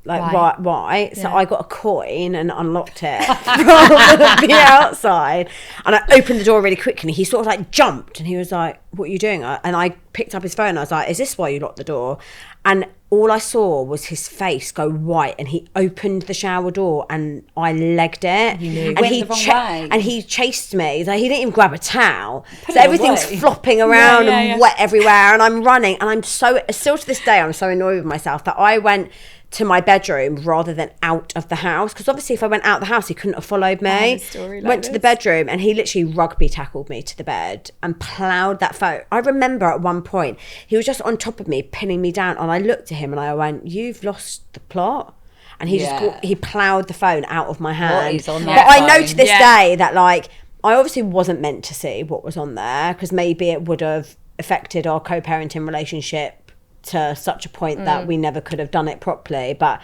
why? So I got a coin and unlocked it from the outside, and I opened the door really quickly. And he sort of like jumped and he was like, "What are you doing?" And I picked up his phone. And I was like, "Is this why you locked the door?" And all I saw was his face go white, and he opened the shower door and I legged it. And Went he the wrong way. and he chased me. Like, he didn't even grab a towel. Put So it everything's away. flopping around Yeah, and yeah. wet everywhere, and I'm running, and I'm still to this day I'm so annoyed with myself that I went to my bedroom rather than out of the house, because obviously if I went out the house he couldn't have followed me. Went to the bedroom and he literally rugby tackled me to the bed and ploughed that phone. I remember at one point he was just on top of me pinning me down, and I looked at him and I went, "You've lost the plot." And he he ploughed the phone out of my hand. is on But that I know phone? to this day that like I obviously wasn't meant to see what was on there, because maybe it would have affected our co-parenting relationship to such a point that we never could have done it properly. But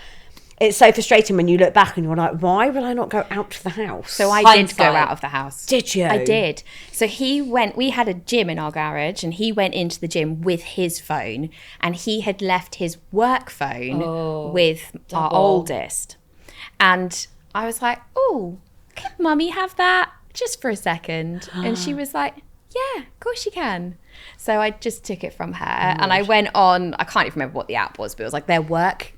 it's so frustrating when you look back and you're like, why will I not go out to the house? So I did go Hindsight. out of the house. Did you? I did. So we had a gym in our garage, and he went into the gym with his phone, and he had left his work phone with our oldest. And I was like, "Oh, can mummy have that just for a second?" And she was like, "Yeah, of course you can." So I just took it from her, and I went on, I can't even remember what the app was, but it was like their work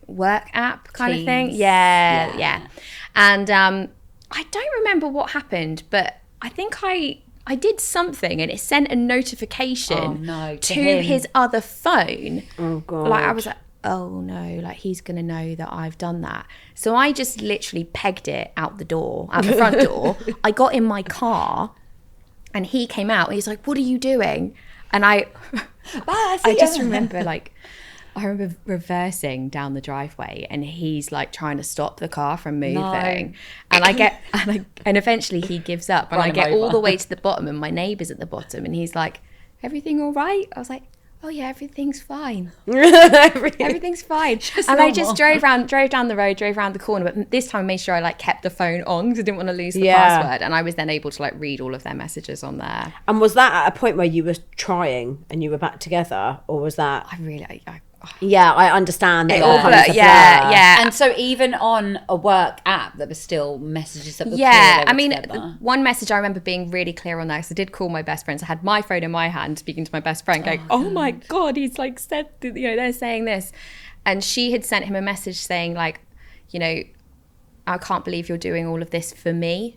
app kind of thing. Teams. Yeah. And I don't remember what happened, but I think I did something, and it sent a notification to to him. his other phone. Oh, God. Like I was like, oh no, like he's gonna know that I've done that. So I just literally pegged it out the front door. I got in my car, and he came out and he's like, "What are you doing?" And I just remember I remember reversing down the driveway, and he's like trying to stop the car from moving. And eventually he gives up, and Run I him get all over. the way to the bottom, and my neighbour's at the bottom, and he's like, "Everything all right?" I was like, "Oh yeah, everything's fine. Everything's fine." And I just drove down the road, drove around the corner, but this time I made sure I kept the phone on because I didn't want to lose the password. And I was then able to read all of their messages on there. And was that at a point where you were trying and you were back together, or was that? Yeah, I understand that. Yeah. And so even on a work app, there were still messages that were Yeah, clear I mean, together. one message I remember being really clear on there, because I did call my best friends. I had my phone in my hand, speaking to my best friend, going, "Oh my God, he's said, they're saying this." And she had sent him a message saying, "I can't believe you're doing all of this for me."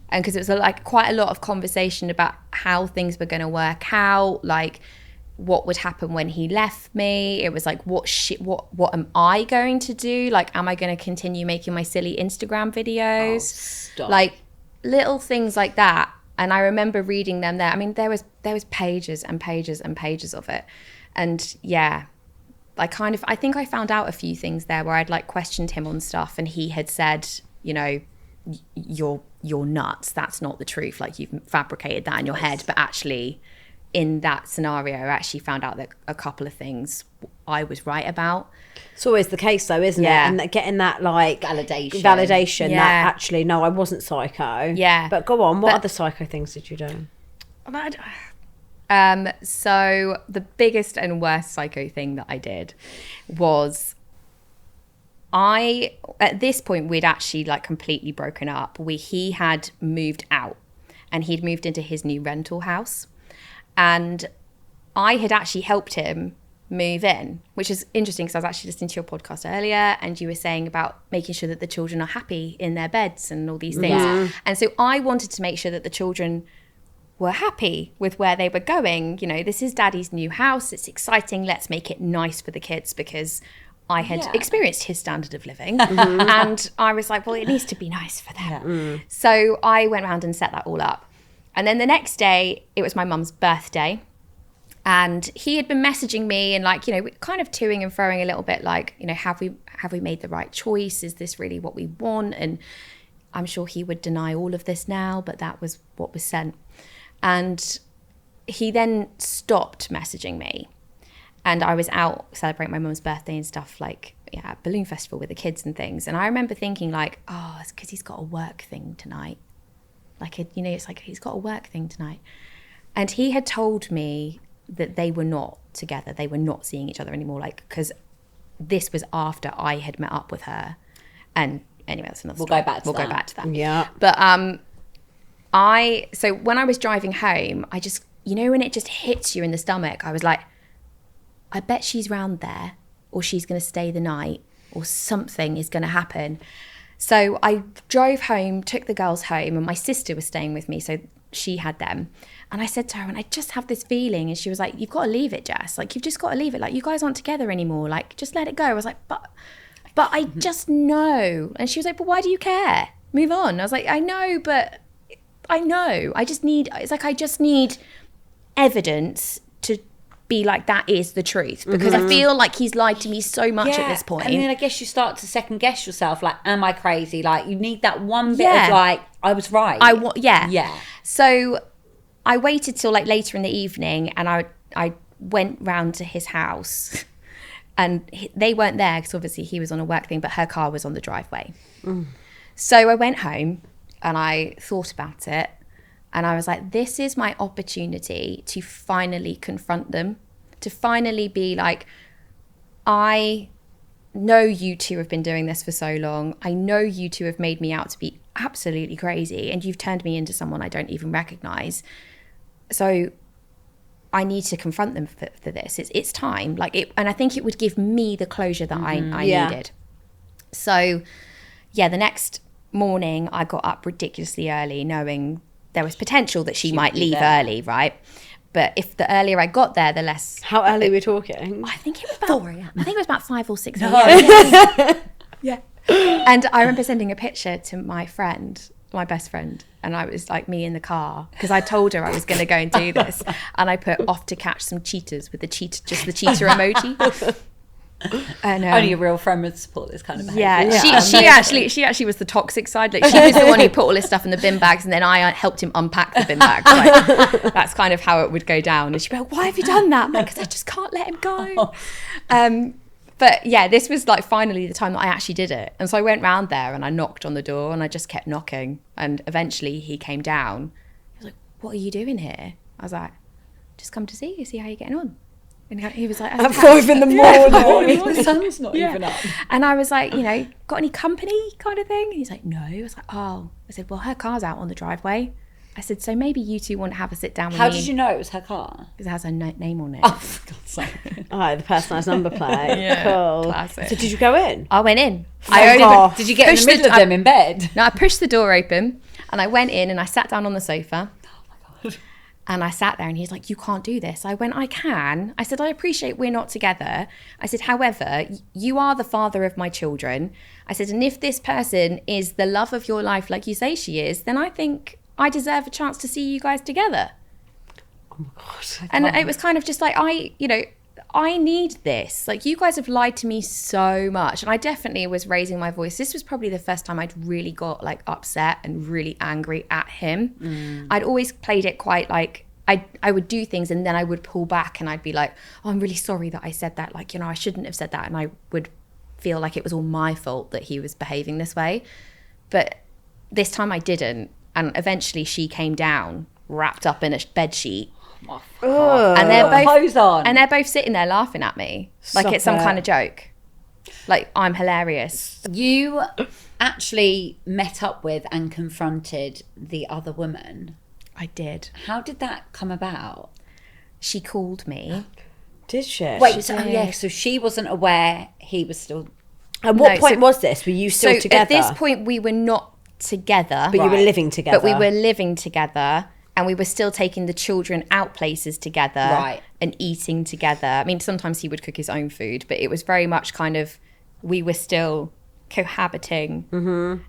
And because it was quite a lot of conversation about how things were going to work out, what would happen when he left me. It was what am I going to do? Am I going to continue making my silly Instagram videos? Stop. Little things like that. And I remember reading them there. I mean, there was pages and pages and pages of it. And yeah, I think I found out a few things there where I'd questioned him on stuff, and he had said, you're nuts. That's not the truth. You've fabricated that in your head. But actually, in that scenario, I actually found out that a couple of things I was right about. It's always the case though, isn't it? And getting that validation Yeah. that actually, no, I wasn't psycho. Yeah. But go on, what other psycho things did you do? So the biggest and worst psycho thing that I did was at this point, we'd actually completely broken up. He had moved out, and he'd moved into his new rental house. And I had actually helped him move in, which is interesting because I was actually listening to your podcast earlier, and you were saying about making sure that the children are happy in their beds and all these things. Yeah. And so I wanted to make sure that the children were happy with where they were going. This is Daddy's new house. It's exciting. Let's make it nice for the kids, because I had experienced his standard of living. And I was like, well, it needs to be nice for them. So I went around and set that all up. And then the next day, it was my mum's birthday. And he had been messaging me and kind of toing and froing a little bit, have we made the right choice? Is this really what we want? And I'm sure he would deny all of this now, but that was what was sent. And he then stopped messaging me. And I was out celebrating my mum's birthday and stuff, like, at balloon festival with the kids and things. And I remember thinking, like, oh, it's because he's got a work thing tonight. Like, it's like he's got a work thing tonight. And he had told me that they were not together. They were not seeing each other anymore. Like, because this was after I had met up with her. And anyway, that's another story. We'll go back to that. Yeah. But so when I was driving home, I just, when it just hits you in the stomach, I was like, I bet she's round there, or she's going to stay the night, or something is going to happen. So I drove home, took the girls home, and my sister was staying with me, so she had them. And I said to her, and I just have this feeling, and she was like, you've got to leave it, Jess. Like, you've just got to leave it. Like, you guys aren't together anymore. Like, just let it go. I was like, but I just know. And she was like, but why do you care? Move on. I was like, I know, but I know. I just need evidence to be like, that is the truth, because I feel like he's lied to me so much at this point. And then I guess you start to second guess yourself, like, am I crazy? Like, you need that one bit of like, I was right. Yeah. So I waited till like later in the evening, and I went round to his house, and they weren't there because obviously he was on a work thing, but her car was on the driveway. So I went home and I thought about it. And I was like, this is my opportunity to finally confront them, to finally be like, I know you two have been doing this for so long. I know you two have made me out to be absolutely crazy, and you've turned me into someone I don't even recognize. So I need to confront them for this. It's time. And I think it would give me the closure that I needed. So yeah, the next morning I got up ridiculously early, knowing there was potential that she might leave early, right? But if the earlier I got there, the less. How early are we talking? I think it was about 4 a.m. I think it was about 5 or 6 a.m. Yeah. And I remember sending a picture to my friend, my best friend, and I was like, me in the car, because I told her I was going to go and do this, and I put off to catch some cheetahs with the cheetah emoji. And, only a real friend would support this kind of behaviour. Yeah, she actually was the toxic side. Like, she was the one who put all his stuff in the bin bags, and then I helped him unpack the bin bags. Like, that's kind of how it would go down. And she'd be like, "Why have you done that?" I'm like, "Because I just can't let him go." But yeah, this was like finally the time that I actually did it. And so I went round there and I knocked on the door, and I just kept knocking. And eventually he came down. He was like, "What are you doing here?" I was like, "Just come to see you, see how you're getting on." And he was like, at 5 in the morning. The sun's not even up. And I was like, got any company kind of thing? And he's like, no. I was like, oh. I said, well, her car's out on the driveway. I said, so maybe you two want to have a sit down with me. How did you know it was her car? Because it has her name on it. Oh, for God's sake. Oh, the personalised number plate. Yeah, cool. classic. So did you go in? I went in. Did you get in the middle of them in bed? No, I pushed the door open and I went in and I sat down on the sofa. And I sat there and he's like, you can't do this. I went, I can. I said, I appreciate we're not together. I said, however, you are the father of my children. I said, and if this person is the love of your life like you say she is, then I think I deserve a chance to see you guys together. Oh my God. And it was kind of just like, I need this. Like, you guys have lied to me so much. And I definitely was raising my voice. This was probably the first time I'd really got like upset and really angry at him. I'd always played it quite like, I would do things and then I would pull back and I'd be like, oh, I'm really sorry that I said that. Like, I shouldn't have said that. And I would feel like it was all my fault that he was behaving this way. But this time I didn't. And eventually she came down, wrapped up in a bed sheet. And they're both sitting there laughing at me like it's some kind of joke, like I'm hilarious. You actually met up with and confronted the other woman. I did. How did that come about? She called me. Did she? Wait, so she wasn't aware he was still. At what point was this? Were you still together? At this point we were not together, but you were living together. But we were living together. And we were still taking the children out places together and eating together. I mean, sometimes he would cook his own food, but it was very much kind of, we were still cohabiting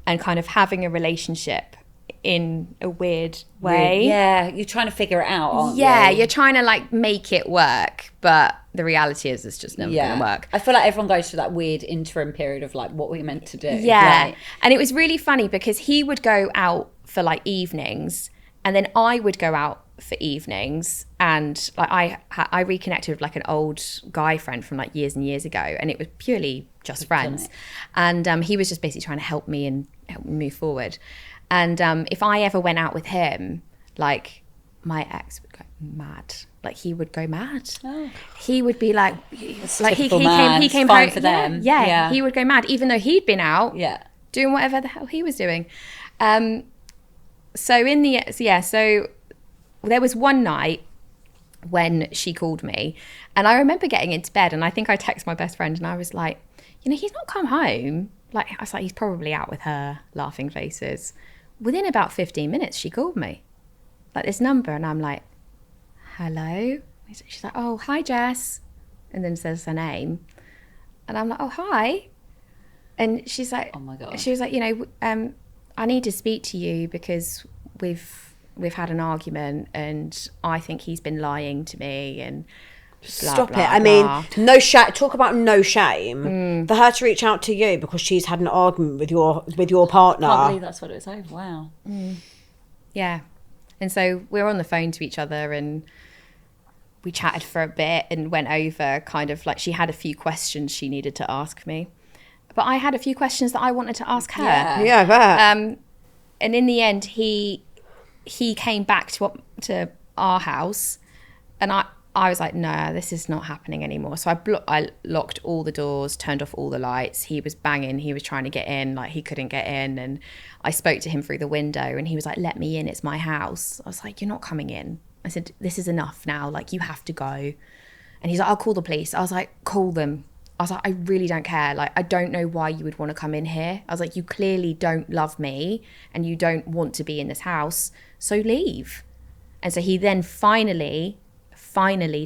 and kind of having a relationship in a weird way. Yeah, you're trying to figure it out, aren't you? Yeah, you're trying to like make it work, but the reality is it's just never going to work. I feel like everyone goes through that weird interim period of like what we're meant to do. Yeah, and it was really funny because he would go out for like evenings, and then I would go out for evenings, and like I reconnected with like an old guy friend from like years and years ago, and it was purely just friends. And he was just basically trying to help me and help me move forward. And if I ever went out with him, like my ex would go mad. Like he would go mad. He would be like he came fine home for them. Yeah, he would go mad even though he'd been out doing whatever the hell he was doing. So there was one night when she called me, and I remember getting into bed, and I think I texted my best friend, and I was like, he's not come home. Like I was like, he's probably out with her, laughing faces. Within about 15 minutes, she called me, like this number, and I'm like, hello. She's like, oh, hi, Jess, and then says her name, and I'm like, oh, hi, and she's like, oh my God. She was like, I need to speak to you because we've had an argument, and I think he's been lying to me, and blah, Stop blah, it. I blah. mean, no shame. Talk about no shame. For her to reach out to you because she's had an argument with your partner. I can't believe that's what it was over. Wow. Yeah. And so we were on the phone to each other, and we chatted for a bit and went over kind of like, she had a few questions she needed to ask me, but I had a few questions that I wanted to ask her. Yeah, I bet. And in the end, he came back to our house, and I was like, no, this is not happening anymore. So I locked all the doors, turned off all the lights. He was banging. He was trying to get in, like he couldn't get in. And I spoke to him through the window, and he was like, let me in. It's my house. I was like, you're not coming in. I said, this is enough now. Like, you have to go. And he's like, I'll call the police. I was like, call them. I was like, I really don't care. Like, I don't know why you would want to come in here. I was like, you clearly don't love me, and you don't want to be in this house. So leave. And so he then finally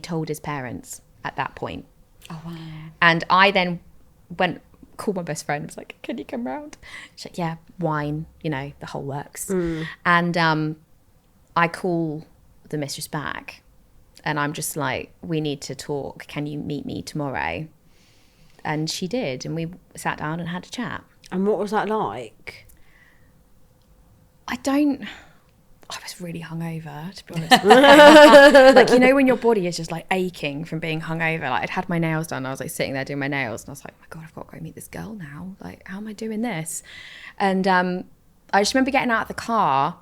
told his parents at that point. Oh, wow. And I then called my best friend. I was like, can you come round? She's like, yeah, wine, the whole works. And I call the mistress back, and I'm just like, we need to talk. Can you meet me tomorrow? And she did, and we sat down and had a chat. And what was that like? I was really hungover, to be honest. Like, when your body is just like aching from being hungover. Like, I'd had my nails done. I was like sitting there doing my nails, and I was like, oh my God, I've got to go meet this girl now. Like, how am I doing this? And I just remember getting out of the car,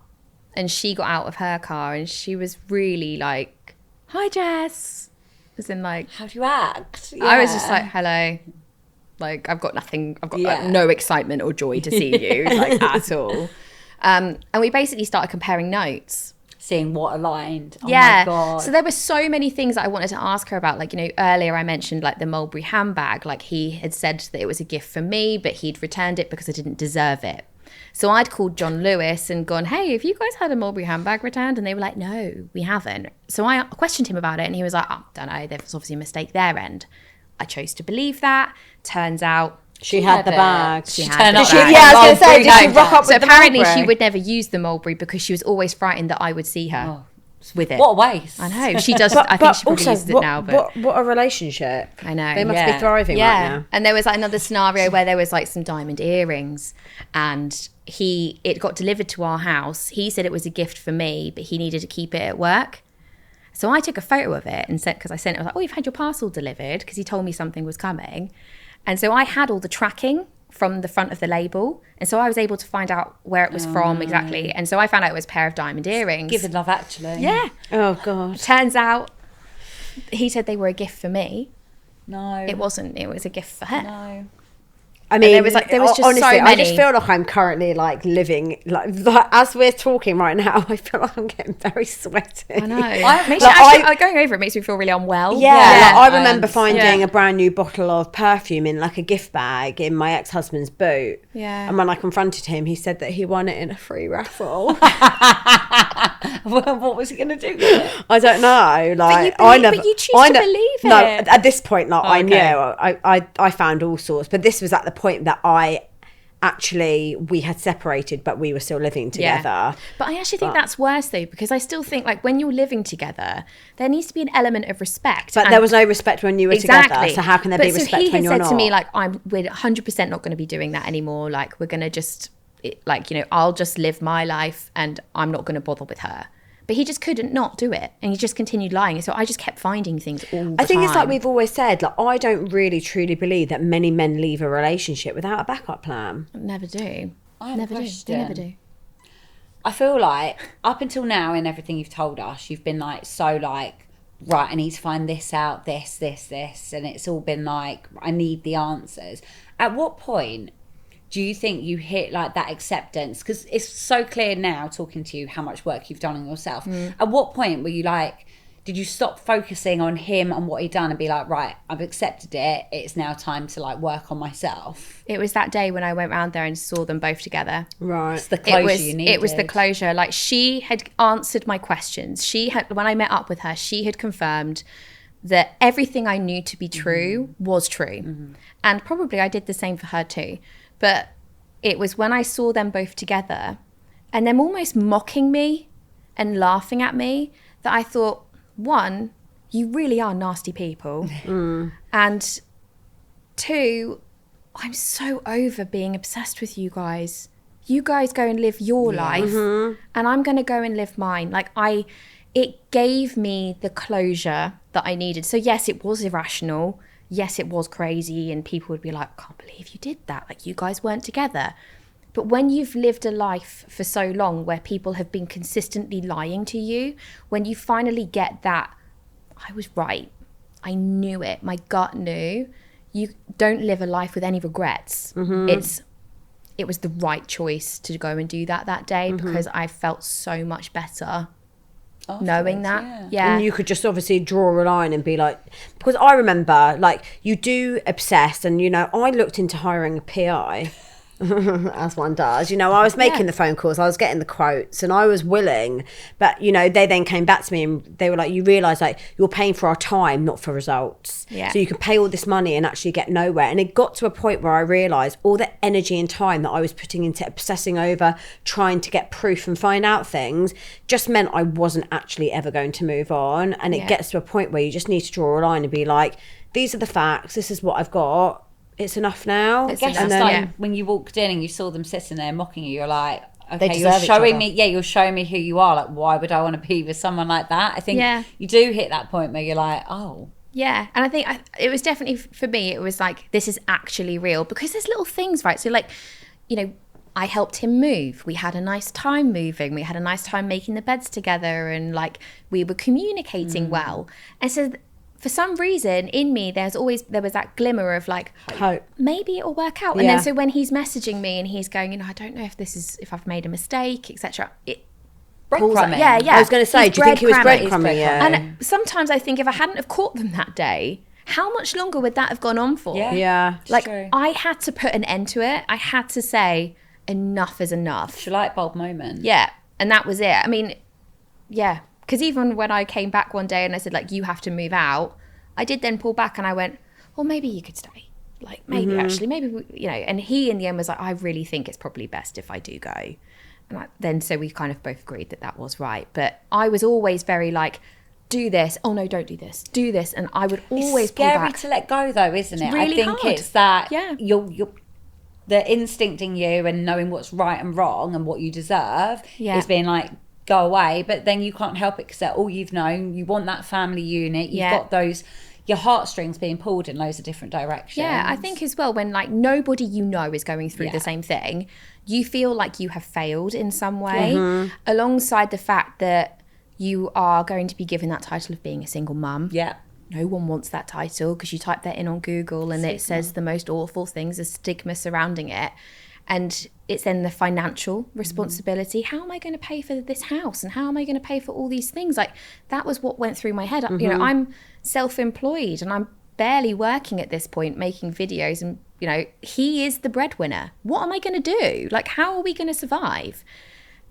and she got out of her car, and she was really like, hi, Jess. As in, like, how do you act? I was just like, hello. Like, I've got nothing. I've got no excitement or joy to see you, like, at all. And we basically started comparing notes. Seeing what aligned. Oh yeah. My God. So there were so many things that I wanted to ask her about. Like, earlier I mentioned like the Mulberry handbag. Like, he had said that it was a gift for me, but he'd returned it because I didn't deserve it. So I'd called John Lewis and gone, hey, have you guys had a Mulberry handbag returned? And they were like, no, we haven't. So I questioned him about it, and he was like, oh, don't know, there's obviously a mistake their end. I chose to believe that. Turns out she had the bag. She had the bag. I was going to say, did she rock up with the apparently Mulberry? she would never use the Mulberry because she was always frightened that I would see her with it. What a waste. I know. She does. I think she probably also, uses it now. But what a relationship. I know. They must be thriving right now. And there was like another scenario where there was like some diamond earrings, and it got delivered to our house. He said it was a gift for me, but he needed to keep it at work. So I took a photo of it and sent, because I sent it, I was like, oh, you've had your parcel delivered, because he told me something was coming. And so I had all the tracking from the front of the label. And so I was able to find out where it was from exactly. And so I found out it was a pair of diamond earrings. Given Love Actually. Yeah. Oh, God. Turns out he said they were a gift for me. No. It wasn't. It was a gift for her. No. I mean, there was just honestly, so many. I just feel like I'm currently like living like as we're talking right now. I feel like I'm getting very sweaty. I know. Going over it makes me feel really unwell. Yeah, like, I remember understand. finding a brand new bottle of perfume in like a gift bag in my ex-husband's boot. Yeah. And when I confronted him, he said that he won it in a free raffle. What was he going to do with it? I don't know. Like, but you choose to believe No, it. at this point, like, I Okay. knew. I found all sorts, but this was at the point that we had separated, but we were still living together. But I actually think that's worse though, because I still think like when you're living together, there needs to be an element of respect. But there was no respect when you were together. So how can there be respect when you're not? He had said to me like, we're 100% not going to be doing that anymore. Like, we're going to just I'll just live my life and I'm not going to bother with her. But he just couldn't not do it. And he just continued lying. So I just kept finding things all the time. I think it's like we've always said, like, I don't really truly believe that many men leave a relationship without a backup plan. Never do. I have Never a do. question. They never do. I feel like up until now in everything you've told us, you've been like so like, right, I need to find this out, this, and it's all been like, I need the answers. At what point do you think you hit like that acceptance? Because it's so clear now talking to you how much work you've done on yourself. At what point were you like, did you stop focusing on him and what he'd done and be like, right, I've accepted it, it's now time to like work on myself? It was that day when I went round there and saw them both together. Right. It's the closure you needed. It was the closure. Like, she had answered my questions. She had, when I met up with her, she had confirmed that everything I knew to be true was true. And probably I did the same for her too. But it was when I saw them both together and them almost mocking me and laughing at me that I thought, one, you really are nasty people. And two, I'm so over being obsessed with you guys. You guys go and live your life and I'm going to go and live mine. Like, it gave me the closure that I needed. So yes, it was irrational. Yes, it was crazy. And people would be like, I can't believe you did that. Like, you guys weren't together. But when you've lived a life for so long where people have been consistently lying to you, when you finally get that, I was right. I knew it. My gut knew. You don't live a life with any regrets. It was the right choice to go and do that day because I felt so much better knowing that. Yeah. And you could just obviously draw a line and be like, because I remember, like, you do obsess, and, you know, I looked into hiring a PI. As one does, you know, I was making the phone calls, I was getting the quotes, and I was willing, but, you know, they then came back to me and they were like, you realise, like, you're paying for our time, not for results. So you can pay all this money and actually get nowhere. And it got to a point where I realised all the energy and time that I was putting into obsessing over trying to get proof and find out things just meant I wasn't actually ever going to move on. And it gets to a point where you just need to draw a line and be like, these are the facts, this is what I've got, it's enough now. I guess and it's then, like when you walked in and you saw them sitting there mocking you, you're like, They okay, you're deserve each showing other. me, you're showing me who you are. Like, why would I want to be with someone like that? I think you do hit that point where you're like, oh. Yeah, and I think it was definitely, for me, it was like, this is actually real, because there's little things, right? So, like, you know, I helped him move. We had a nice time moving. We had a nice time making the beds together, and like, we were communicating well. And so for some reason in me, there was that glimmer of like, hope. Maybe it'll work out. And then so when he's messaging me and he's going, you know, I don't know if I've made a mistake, etc. It pulls up. Breadcrumbing. Yeah. I was going to say, do you think he was breadcrumbing? And sometimes I think if I hadn't have caught them that day, how much longer would that have gone on for? Like, true. I had to put an end to it. I had to say, enough is enough. It's a light bulb moment. Yeah. And that was it. I mean, yeah. Because even when I came back one day and I said, like, you have to move out, I did then pull back and I went, well, maybe you could stay. Like, maybe actually, maybe, you know. And he in the end was like, I really think it's probably best if I do go. And so we kind of both agreed that was right. But I was always very like, do this. Oh no, don't do this. Do this. And I would always pull scary back. to let go though, isn't it? It's really I think hard. it's that Yeah. you're the instinct in you and knowing what's right and wrong and what you deserve is being like, go away. But then you can't help it because they're all you've known. You want that family unit. You've got those, your heartstrings being pulled in loads of different directions. Yeah, I think as well, when like nobody you know is going through the same thing, you feel like you have failed in some way, alongside the fact that you are going to be given that title of being a single mum. Yeah. No one wants that title because you type that in on Google and it says the most awful things, a stigma surrounding it. And it's then the financial responsibility. How am I going to pay for this house? And how am I going to pay for all these things? Like, that was what went through my head. You know, I'm self-employed and I'm barely working at this point, making videos. And, you know, he is the breadwinner. What am I going to do? Like, how are we going to survive?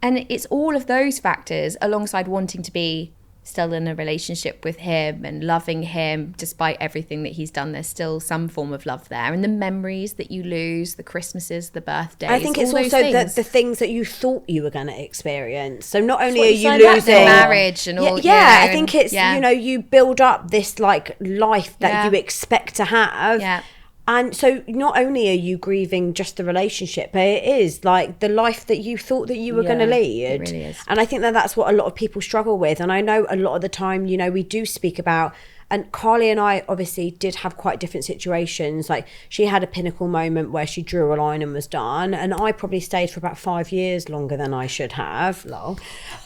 And it's all of those factors alongside wanting to be still in a relationship with him and loving him despite everything that he's done. There's still some form of love there, and the memories that you lose, the Christmases, the birthdays. I think it's all those also things. the things that you thought you were going to experience. So not only are what you you signed up losing for. Marriage and all. I think it's you know, you build up this like life that you expect to have. And so not only are you grieving just the relationship, but it is like the life that you thought that you were going to lead. it really is. And I think that that's what a lot of people struggle with. And I know a lot of the time, you know, we do speak about, and Carly and I obviously did have quite different situations. Like she had a pinnacle moment where she drew a line and was done. And I probably stayed for about 5 years longer than I should have. Lol.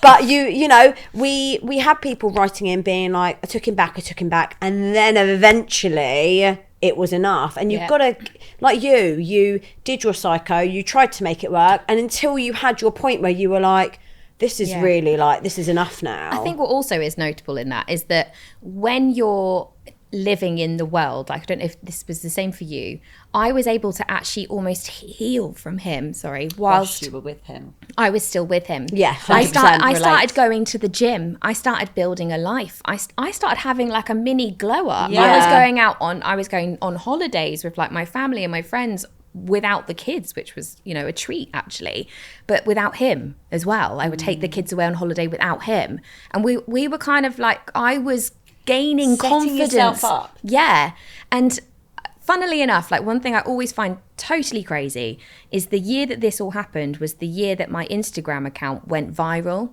But you know, we had people writing in being like, I took him back. And then eventually it was enough. And you've got to, like you did your psycho, you tried to make it work. And until you had your point where you were like, this is really like, this is enough now. I think what also is notable in that is that when you're living in the world, like I don't know if this was the same for you, I was able to actually almost heal from him, whilst you were with him. I was still with him. Yeah, I 100% started going to the gym. I started building a life. I started having like a mini glow up. Yeah. I was going on holidays with like my family and my friends without the kids, which was, you know, a treat actually, but without him as well. I would take the kids away on holiday without him. And we were kind of like, I was gaining Setting confidence. yourself up. Yeah. And funnily enough, like one thing I always find totally crazy is the year that this all happened was the year that my Instagram account went viral.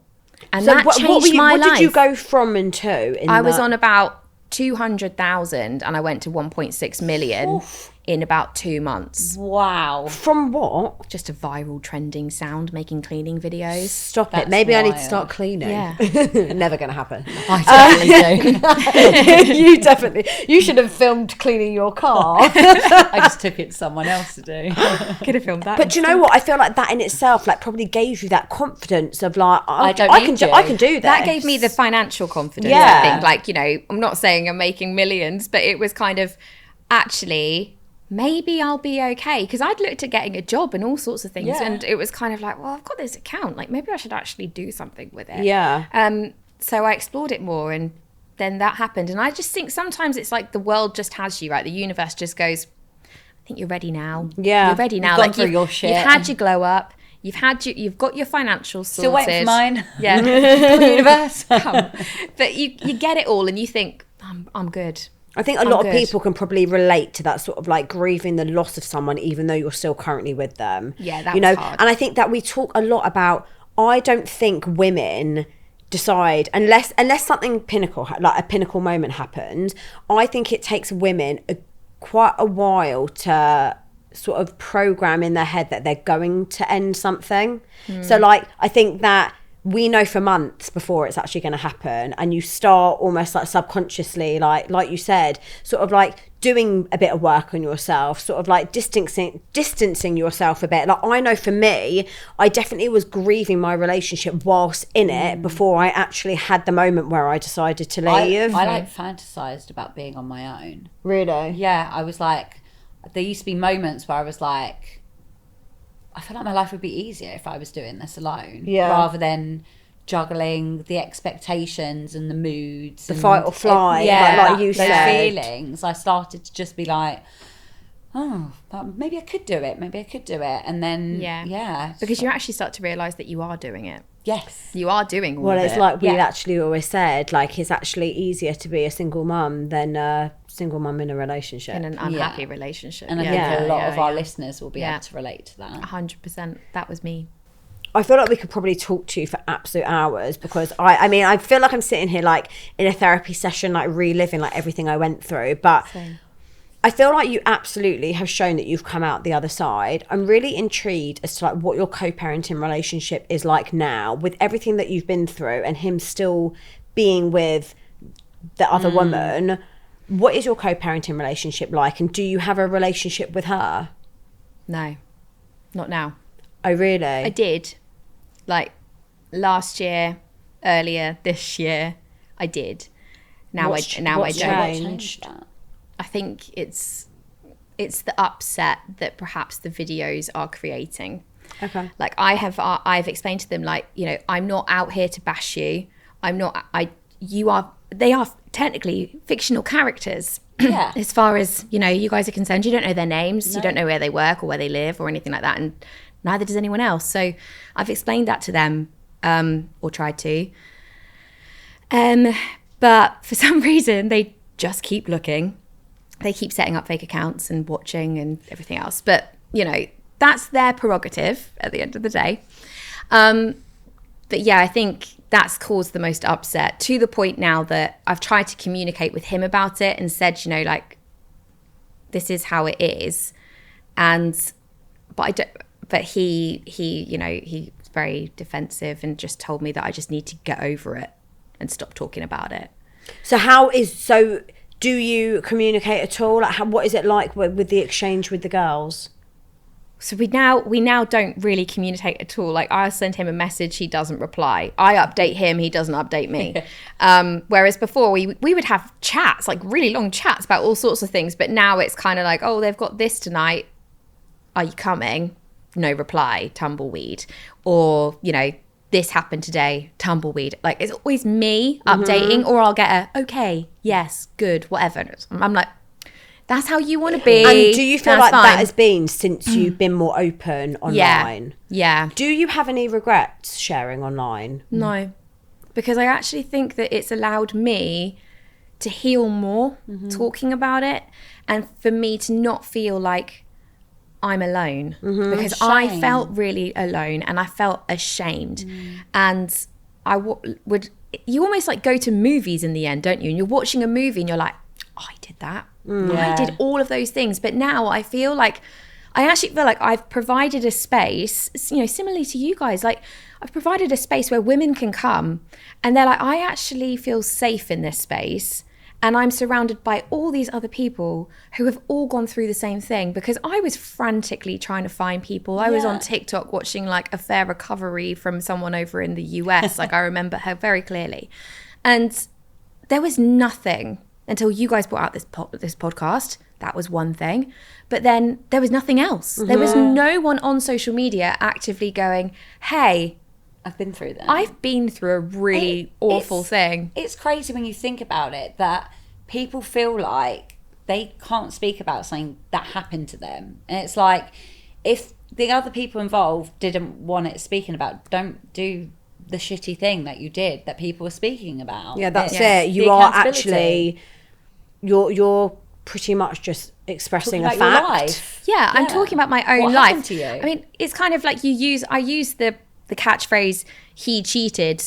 And so that changed what my life. What did you go from and to? I was on about 200,000 and I went to 1.6 million in about 2 months. Wow. From what? Just a viral trending sound making cleaning videos. Stop That's it. Maybe I need to wild. start cleaning. Yeah. Never going to happen. I totally do. You should have filmed cleaning your car. I just took it to someone else to do. Could have filmed that. But do you know what? I feel like that in itself like probably gave you that confidence of like, I don't can need do you. I can do this. that gave me the financial confidence, Yeah. I think. Like, you know, I'm not saying I'm making millions, but it was kind of actually maybe I'll be okay, because I'd looked at getting a job and all sorts of things, and it was kind of like, well, I've got this account, like maybe I should actually do something with it. So I explored it more, and then that happened. And I just think sometimes it's like the world just has you, right? The universe just goes, I think you're ready now. Yeah. You're ready now. You've gone Like through your shit. You've had your glow up. You've got your financial sorted. Still waiting for mine. Yeah. Come on, universe. But you get it all and you think, I'm good. I think a lot of people can probably relate to that sort of like grieving the loss of someone, even though you're still currently with them. Yeah, that you was know. hard. And I think that we talk a lot about. I don't think women decide unless something pinnacle, like a pinnacle moment happens. I think it takes women quite a while to sort of program in their head that they're going to end something. So like I think that we know for months before it's actually going to happen, and you start almost like subconsciously, like you said, sort of like doing a bit of work on yourself, sort of like distancing yourself a bit. Like I know for me, I definitely was grieving my relationship whilst in it before I actually had the moment where I decided to leave. I like fantasized about being on my own. Really? Yeah, I was like, there used to be moments where I was like, I feel like my life would be easier if I was doing this alone, rather than juggling the expectations and the moods, The fight or flight, like you those said. feelings. I started to just be like, oh, maybe I could do it. And then, Because you actually start to realise that you are doing it. yes. You are doing all Well, of it's it. like we actually always said, like it's actually easier to be a single mum than a single mum in a relationship. in an unhappy relationship. And I think a lot of our listeners will be able to relate to that. 100%. That was me. I feel like we could probably talk to you for absolute hours, because I mean, I feel like I'm sitting here like in a therapy session, like reliving like everything I went through. But Same. I feel like you absolutely have shown that you've come out the other side. I'm really intrigued as to like what your co-parenting relationship is like now, with everything that you've been through and him still being with the other woman. What is your co-parenting relationship like, and do you have a relationship with her? No, not now. Oh, really? I did. Like last year, earlier this year, I did. Now I don't. What changed that? I think it's the upset that perhaps the videos are creating. Okay. Like I've explained to them, like, you know, I'm not out here to bash you. They are technically fictional characters. Yeah. As far as, you know, you guys are concerned, you don't know their names, you don't know where they work or where they live or anything like that, and neither does anyone else. So I've explained that to them, or tried to. But for some reason, they just keep looking. they keep setting up fake accounts and watching and everything else. But, you know, that's their prerogative at the end of the day. But yeah, I think that's caused the most upset, to the point now that I've tried to communicate with him about it and said, you know, like, this is how it is. But he, you know, he's very defensive and just told me that I just need to get over it and stop talking about it. So do you communicate at all? Like, what is it like with the exchange with the girls? So we now don't really communicate at all. Like, I send him a message, he doesn't reply. I update him, he doesn't update me. Whereas before we would have chats, like really long chats about all sorts of things. But now it's kind of like, oh, they've got this tonight. Are you coming? No reply, tumbleweed. Or, you know, this happened today, tumbleweed. Like, it's always me updating, or I'll get a, okay, yes, good, whatever. I'm like, that's how you want to be. And do you feel that's like fine. that has been since you've been more open online? Yeah. Do you have any regrets sharing online? No, because I actually think that it's allowed me to heal more talking about it, and for me to not feel like I'm alone, because I felt really alone and I felt ashamed. And I would, you almost like go to movies in the end, don't you? And you're watching a movie and you're like, oh, I did that. I did all of those things. But now I actually feel like I've provided a space, you know, similarly to you guys, like I've provided a space where women can come and they're like, I actually feel safe in this space. And I'm surrounded by all these other people who have all gone through the same thing, because I was frantically trying to find people. I was on TikTok watching like a fair recovery from someone over in the US. Like, I remember her very clearly. And there was nothing until you guys brought out this podcast. That was one thing. But then there was nothing else. There was no one on social media actively going, hey, I've been through that. I've been through a really awful thing. It's crazy when you think about it, that people feel like they can't speak about something that happened to them. And it's like, if the other people involved didn't want it speaking about, don't do the shitty thing that you did that people were speaking about. Yeah, that's it. You are actually, you're pretty much just expressing a Talking about your fact. life. Yeah, I'm talking about my own What life. happened to you? I mean, it's kind of like I use the catchphrase, he cheated,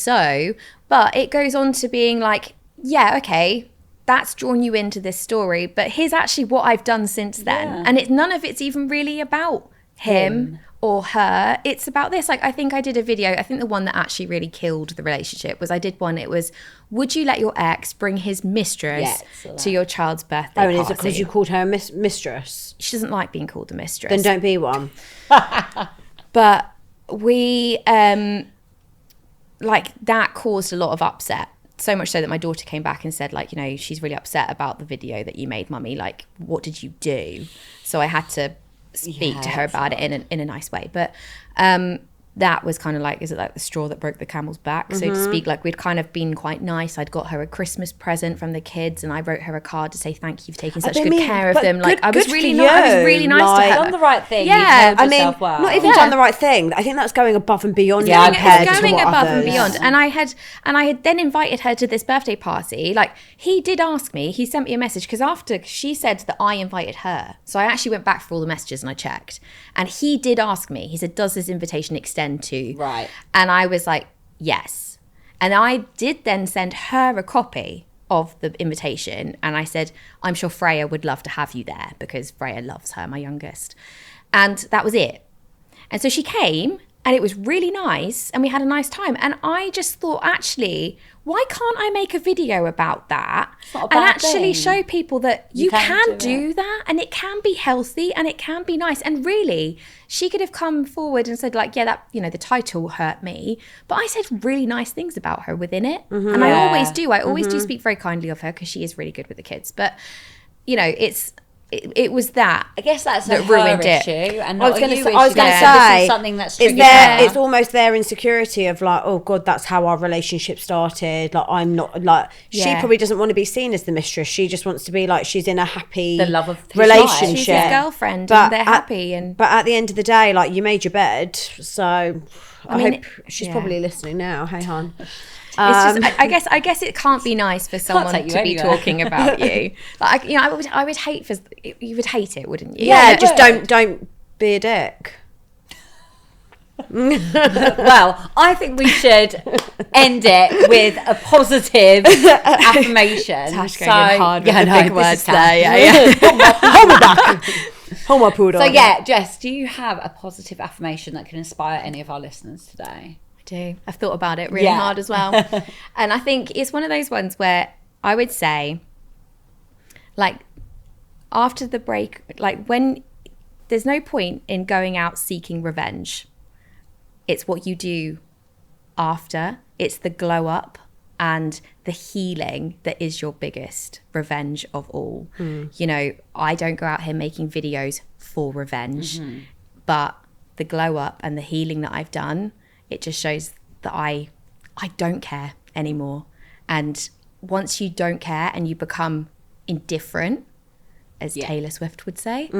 but it goes on to being like, yeah, okay, that's drawn you into this story, but here's actually what I've done since then. Yeah. And none of it's even really about him or her. It's about this. Like, I think I did a video, I think the one that actually really killed the relationship was, I did one, it was, would you let your ex bring his mistress to your child's birthday Oh, and party? is it because you called her a mistress? She doesn't like being called a mistress. Then don't be one. But we, like, that caused a lot of upset. So much so that my daughter came back and said, like, you know, she's really upset about the video that you made, mummy. Like, what did you do? So I had to speak to her about it in a nice way. But that was kind of like, is it like the straw that broke the camel's back, so to speak? Like, we'd kind of been quite nice. I'd got her a Christmas present from the kids, and I wrote her a card to say thank you for taking such good care of them. Like, I was really nice to her. Done the right thing. Yeah, I mean, well. not even done the right thing. I think that's going above and beyond. Yeah, compared It's to going what above others. and beyond. And I had then invited her to this birthday party. Like, he did ask me, he sent me a message, because after she said that I invited her, so I actually went back for all the messages and I checked, and he did ask me, he said, does this invitation extend to? Right. And I was like, yes. And I did then send her a copy of the invitation, and I said, I'm sure Freya would love to have you there, because Freya loves her, my youngest. And that was it. And so she came, and it was really nice, and we had a nice time. And I just thought, actually, why can't I make a video about that not a and bad actually thing. show people that you can do do that, and it can be healthy, and it can be nice. And really, she could have come forward and said, like, yeah, that, you know, the title hurt me, but I said really nice things about her within it. And I always do. I always do speak very kindly of her, because she is really good with the kids. But, you know, it was that. I guess that's that a ruined her it. issue, and I not was a going to you say, I was issue. going to This say, is something that's it's triggered their, her. it's almost their insecurity of like, oh God, that's how our relationship started. Like, I'm not like, she Yeah. probably doesn't want to be seen as the mistress. She just wants to be like, she's in a happy The love of his relationship. life. She's his girlfriend, and they're happy. But at the end of the day, like, you made your bed, so I mean, hope she's yeah. probably listening now. Hey, hon. It's just, I guess it can't be nice for someone take you to be anywhere. talking about you. Like, you know, I would hate you would hate it, wouldn't you? Yeah, just don't be a dick. Well, I think we should end it with a positive affirmation. Tash going in hard with the big this words is there. Tash. Hold me back. Hold my poodle. So yeah, Jess, do you have a positive affirmation that can inspire any of our listeners today? I do. I've thought about it really Yeah. hard as well. And I think it's one of those ones where I would say, like, after the break, like, when there's no point in going out seeking revenge. It's what you do after. It's the glow up and the healing that is your biggest revenge of all. You know, I don't go out here making videos for revenge, but the glow up and the healing that I've done, it just shows that I don't care anymore. And once you don't care and you become indifferent, as Taylor Swift would say,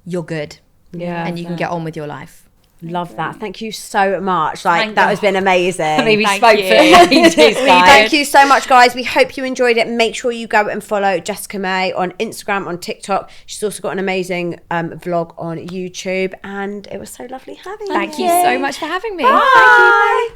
you're good. Yeah. And you can get on with your life. Love that. Thank you so much. Like, that has been amazing. I mean, we Thank spoke you. for ages, guys. Thank you so much, guys. We hope you enjoyed it. Make sure you go and follow Jessica May on Instagram, on TikTok. She's also got an amazing vlog on YouTube. And it was so lovely having you. Thank you so much for having me. Bye. Thank you. Bye.